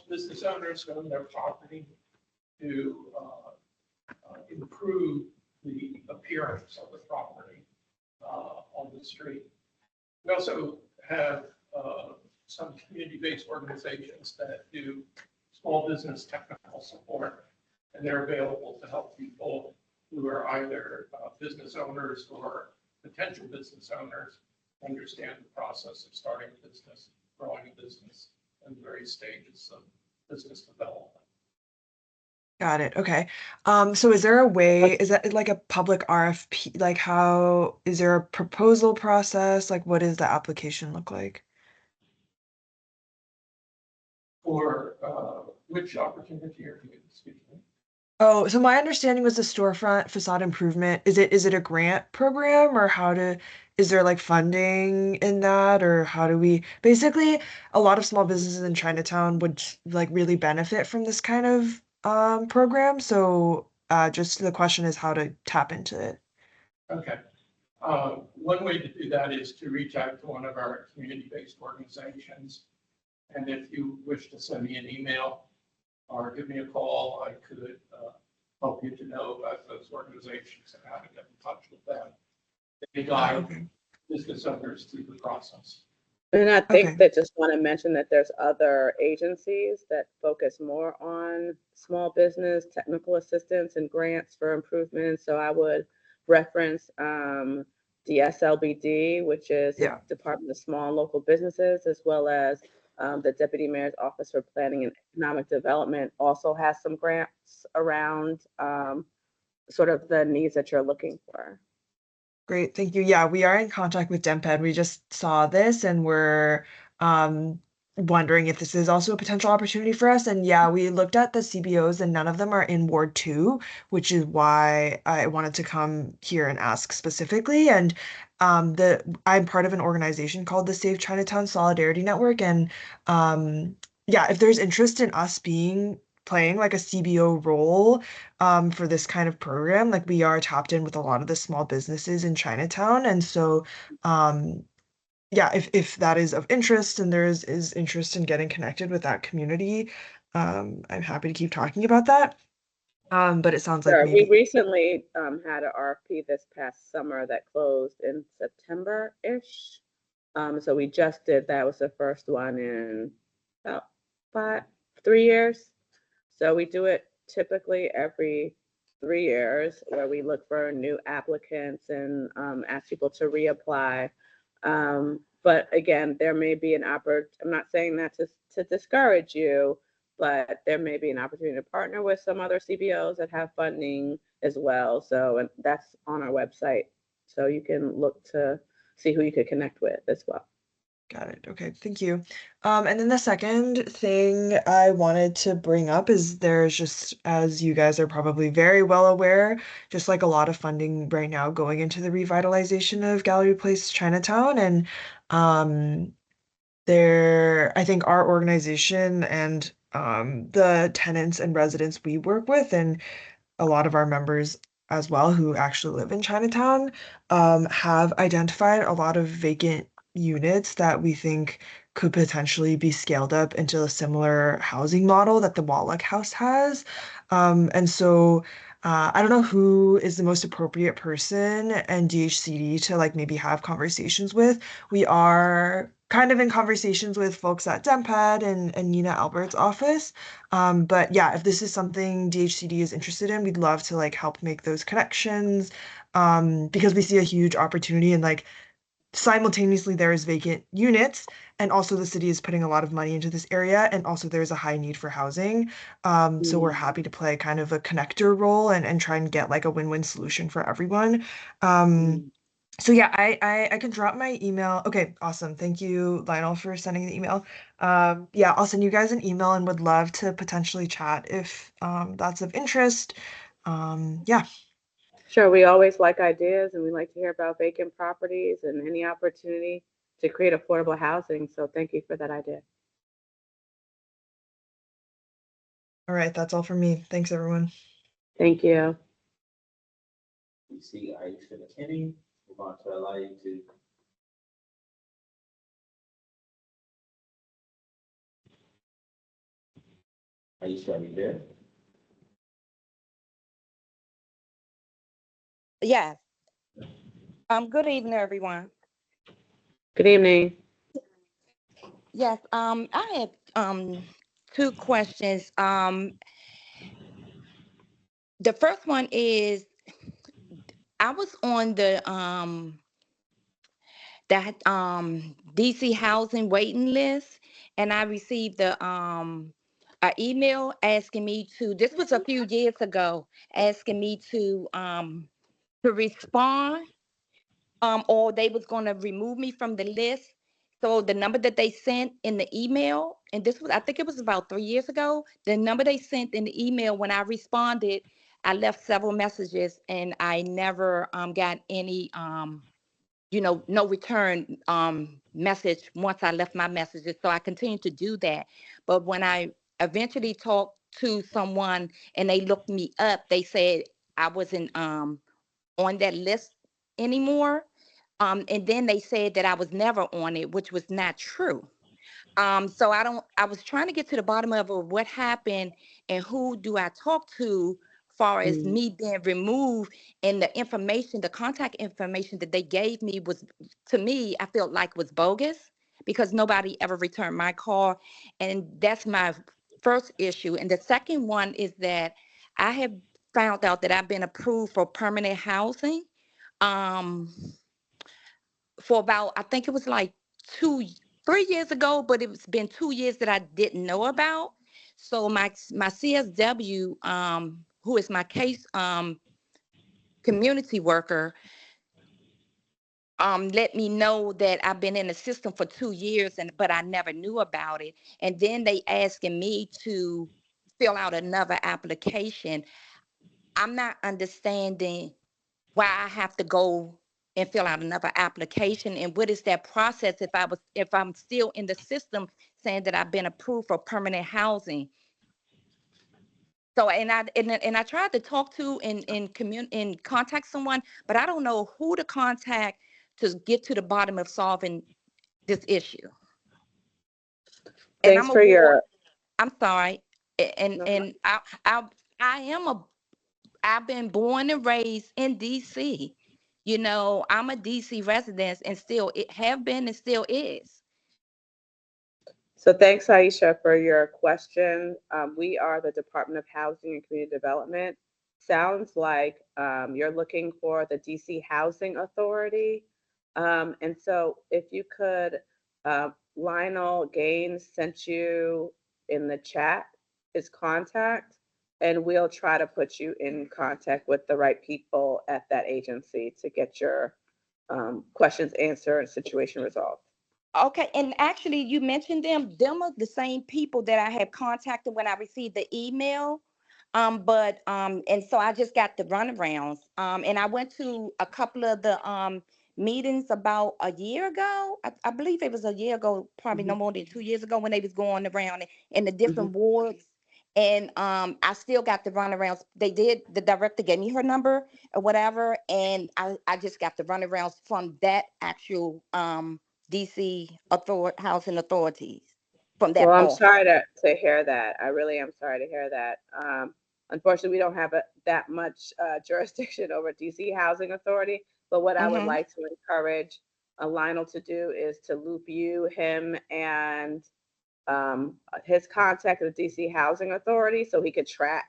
Speaker 3: business owners own their property to improve the appearance of the property on the street. We also have some community-based organizations that do small business technical support, and they're available to help people who are either business owners or potential business owners understand the process of starting a business, growing a business, and the various stages of business development.
Speaker 11: Got it. Okay. So is there a way, is that like a public RFP? Like how, is there a proposal process? Like what does the application look like?
Speaker 3: For, which opportunity are you speaking?
Speaker 11: Oh, so my understanding was the storefront facade improvement. Is it a grant program or is there like funding in that or how do we basically a lot of small businesses in Chinatown would like really benefit from this kind of program. So just the question is how to tap into it.
Speaker 3: Okay. One way to do that is to reach out to one of our community-based organizations. And if you wish to send me an email or give me a call, I could help you to know about those organizations and how to get in touch with them. They guide
Speaker 11: Okay.
Speaker 3: business owners through the process.
Speaker 1: And I
Speaker 11: Okay.
Speaker 1: think that just want to mention that there's other agencies that focus more on small business, technical assistance and grants for improvements. So I would reference DSLBD, which is the
Speaker 11: Yeah.
Speaker 1: Department of Small and Local Businesses, as well as the Deputy Mayor's Office for Planning and Economic Development also has some grants around sort of the needs that you're looking for.
Speaker 11: Great, thank you. Yeah, we are in contact with DemPed. We just saw this and we're um wondering if this is also a potential opportunity for us. And yeah, we looked at the CBOs and none of them are in Ward 2, which is why I wanted to come here and ask specifically. And I'm part of an organization called the Save Chinatown Solidarity Network. And yeah, if there's interest in us playing like a CBO role for this kind of program. Like we are tapped in with a lot of the small businesses in Chinatown. And so, um, yeah, if that is of interest and is interest in getting connected with that community, I'm happy to keep talking about that. But it sounds like
Speaker 1: Sure. We
Speaker 11: maybe,
Speaker 1: recently had an RFP this past summer that closed in September-ish. So we just did, that was the first one in about 3 years. So we do it typically every 3 years where we look for new applicants and ask people to reapply. But again, there may be I'm not saying that to discourage you, but there may be an opportunity to partner with some other CBOs that have funding as well. So, and that's on our website. So you can look to see who you could connect with as well.
Speaker 11: got it. Okay, thank you. And then the second thing I wanted to bring up is there's just, as you guys are probably very well aware, just like a lot of funding right now going into the revitalization of Gallery Place Chinatown. And I think our organization and the tenants and residents we work with and a lot of our members as well who actually live in Chinatown have identified a lot of vacant units that we think could potentially be scaled up into a similar housing model that the Wallach House has. And so I don't know who is the most appropriate person and DHCD to like maybe have conversations with. We are kind of in conversations with folks at DemPed and Nina Albert's office. But yeah, if this is something DHCD is interested in, we'd love to like help make those connections because we see a huge opportunity and like simultaneously there is vacant units and also the city is putting a lot of money into this area and also there's a high need for housing. So we're happy to play kind of a connector role and try and get like a win-win solution for everyone. So yeah, I can drop my email. Okay, awesome. Thank you, Lionel, for sending the email. Yeah, I'll send you guys an email and would love to potentially chat if that's of interest. Yeah,
Speaker 1: Sure, we always like ideas and we like to hear about vacant properties and any opportunity to create affordable housing. So thank you for that idea.
Speaker 11: all right, that's all from me. Thanks, everyone.
Speaker 1: Thank you.
Speaker 9: We see Aisha McKinney. We want to allow you to. Aisha, are you there?
Speaker 12: Yes. Good evening, everyone.
Speaker 1: Good evening.
Speaker 12: Yes, I have two questions. The first one is I was on the that DC housing waiting list and I received the an email asking me to, this was a few years ago, asking me to respond, or they was going to remove me from the list. So the number that they sent in the email, and this was, I think it was about 3 years ago, the number they sent in the email, when I responded, I left several messages and I never got any, no return message once I left my messages. So I continued to do that. But when I eventually talked to someone and they looked me up, they said I wasn't on that list anymore. And then they said that I was never on it, which was not true. So I was trying to get to the bottom of what happened and who do I talk to far as
Speaker 1: Mm.
Speaker 12: me being removed, and the information, the contact information that they gave me was, to me, I felt like was bogus because nobody ever returned my call. And that's my first issue. And the second one is that I have found out that I've been approved for permanent housing. Um, for about, I think it was like 3 years ago, but it's been 2 years that I didn't know about. So my CSW, who is my case community worker, let me know that I've been in the system for 2 years, but I never knew about it. And then they asking me to fill out another application. I'm not understanding why I have to go and fill out another application, and what is that process if I'm still in the system saying that I've been approved for permanent housing. So and I tried to talk to and contact someone, but I don't know who to contact to get to the bottom of solving this issue. And
Speaker 1: Thanks for your,
Speaker 12: I'm sorry, and
Speaker 1: no,
Speaker 12: and I am a I've been born and raised in DC. I'm a DC resident and still it have been and still is.
Speaker 1: so thanks, Aisha, for your question. We are the Department of Housing and Community Development. Sounds like you're looking for the DC Housing Authority. And so if you could, Lionel Gaines sent you in the chat his contact, and we'll try to put you in contact with the right people at that agency to get your questions answered and situation resolved.
Speaker 12: Okay, and actually you mentioned them are the same people that I had contacted when I received the email. But and so I just got the runarounds. And I went to a couple of the meetings about a year ago. I believe it was a year ago, probably no
Speaker 1: Mhm,
Speaker 12: more than 2 years ago, when they was going around in the
Speaker 1: mhm.
Speaker 12: different wards. And I still got the runarounds. The director gave me her number or whatever, and I just got the runarounds from that actual DC housing authorities, from that
Speaker 1: Well, I'm
Speaker 12: office.
Speaker 1: sorry to hear that. I really am sorry to hear that. Unfortunately, we don't have that much jurisdiction over DC Housing Authority, but what I would
Speaker 12: Mm-hmm.
Speaker 1: like to encourage Lionel to do is to loop you, him, and his contact at the DC Housing Authority so he could track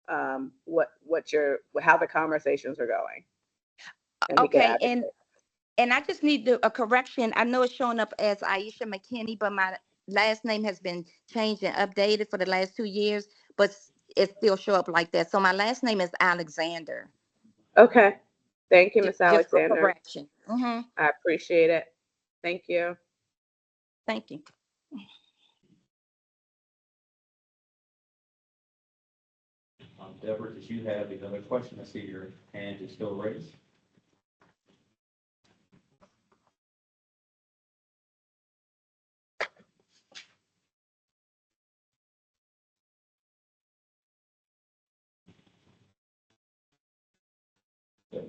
Speaker 1: how the conversations are going, and he could
Speaker 12: Okay,
Speaker 1: advocate.
Speaker 12: and I just need a correction. I know it's showing up as Aisha McKinney, but my last name has been changed and updated for the last 2 years, but it still show up like that. So my last name is Alexander.
Speaker 1: Okay. Thank you, Miss
Speaker 12: Just for
Speaker 1: Alexander.
Speaker 12: correction. Mm-hmm.
Speaker 1: I appreciate it. Thank you.
Speaker 12: Thank you.
Speaker 9: Deborah, did you have another question? I see your hand is still raised.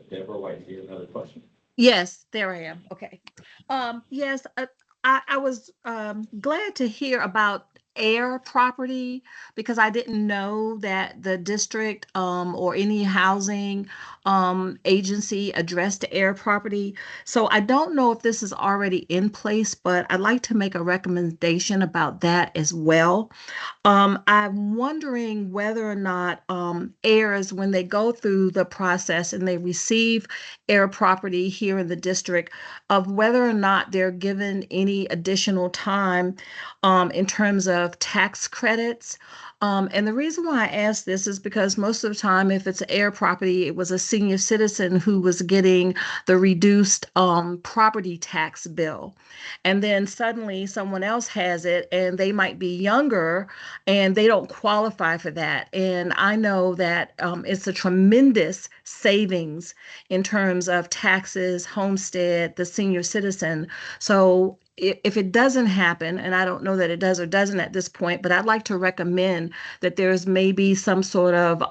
Speaker 9: Deborah White, do you have another question?
Speaker 10: Yes, there I am. Okay. Yes, I was glad to hear about air property because I didn't know that the district or any housing agency addressed air property. So I don't know if this is already in place, but I'd like to make a recommendation about that as well. I'm wondering whether or not heirs, when they go through the process and they receive heir property here in the district, of whether or not they're given any additional time in terms of of tax credits. And the reason why I ask this is because most of the time, if it's heir property, it was a senior citizen who was getting the reduced property tax bill. And then suddenly someone else has it and they might be younger and they don't qualify for that. And I know that it's a tremendous savings in terms of taxes, homestead, the senior citizen. So if it doesn't happen, and I don't know that it does or doesn't at this point, but I'd like to recommend that there's maybe some sort of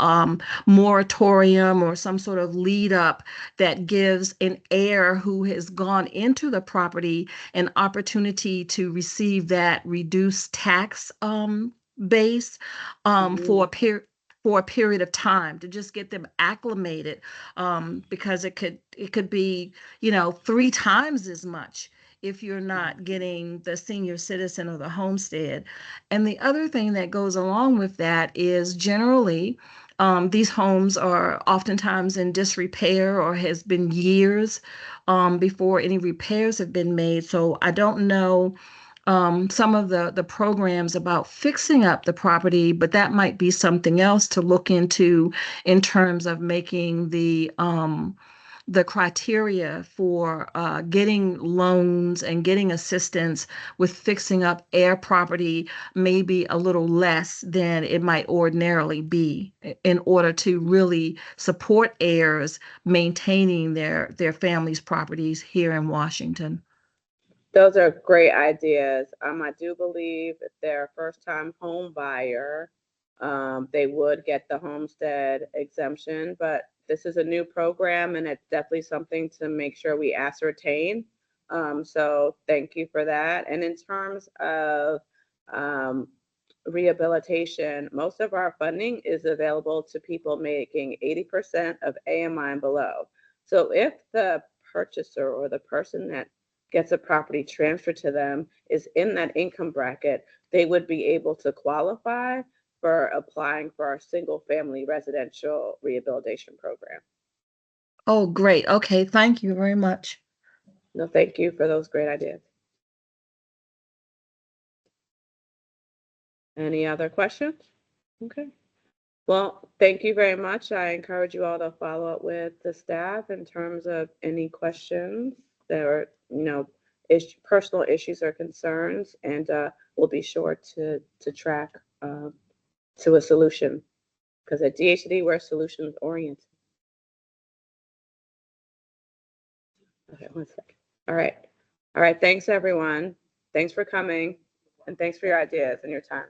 Speaker 10: moratorium or some sort of lead up that gives an heir who has gone into the property an opportunity to receive that reduced tax base for a period of time to just get them acclimated, because it could be, 3 times as much if you're not getting the senior citizen or the homestead. And the other thing that goes along with that is generally these homes are oftentimes in disrepair or has been years before any repairs have been made. So I don't know some of the programs about fixing up the property, but that might be something else to look into in terms of making the criteria for getting loans and getting assistance with fixing up heir property maybe a little less than it might ordinarily be in order to really support heirs maintaining their families' properties here in Washington.
Speaker 1: Those are great ideas. I do believe if they're a first-time home buyer, they would get the homestead exemption, but this is a new program and it's definitely something to make sure we ascertain. So thank you for that. And in terms of rehabilitation, most of our funding is available to people making 80% of AMI and below. So if the purchaser or the person that gets a property transferred to them is in that income bracket, they would be able to qualify for applying for our single family residential rehabilitation program.
Speaker 10: Oh, great. Okay, thank you very much.
Speaker 1: No, thank you for those great ideas. Any other questions? Okay. Well, thank you very much. I encourage you all to follow up with the staff in terms of any questions that are, personal issues or concerns, and we'll be sure to track to a solution, because at DHCD we're solutions oriented. Okay, 1 second. All right. Thanks everyone. Thanks for coming, and thanks for your ideas and your time.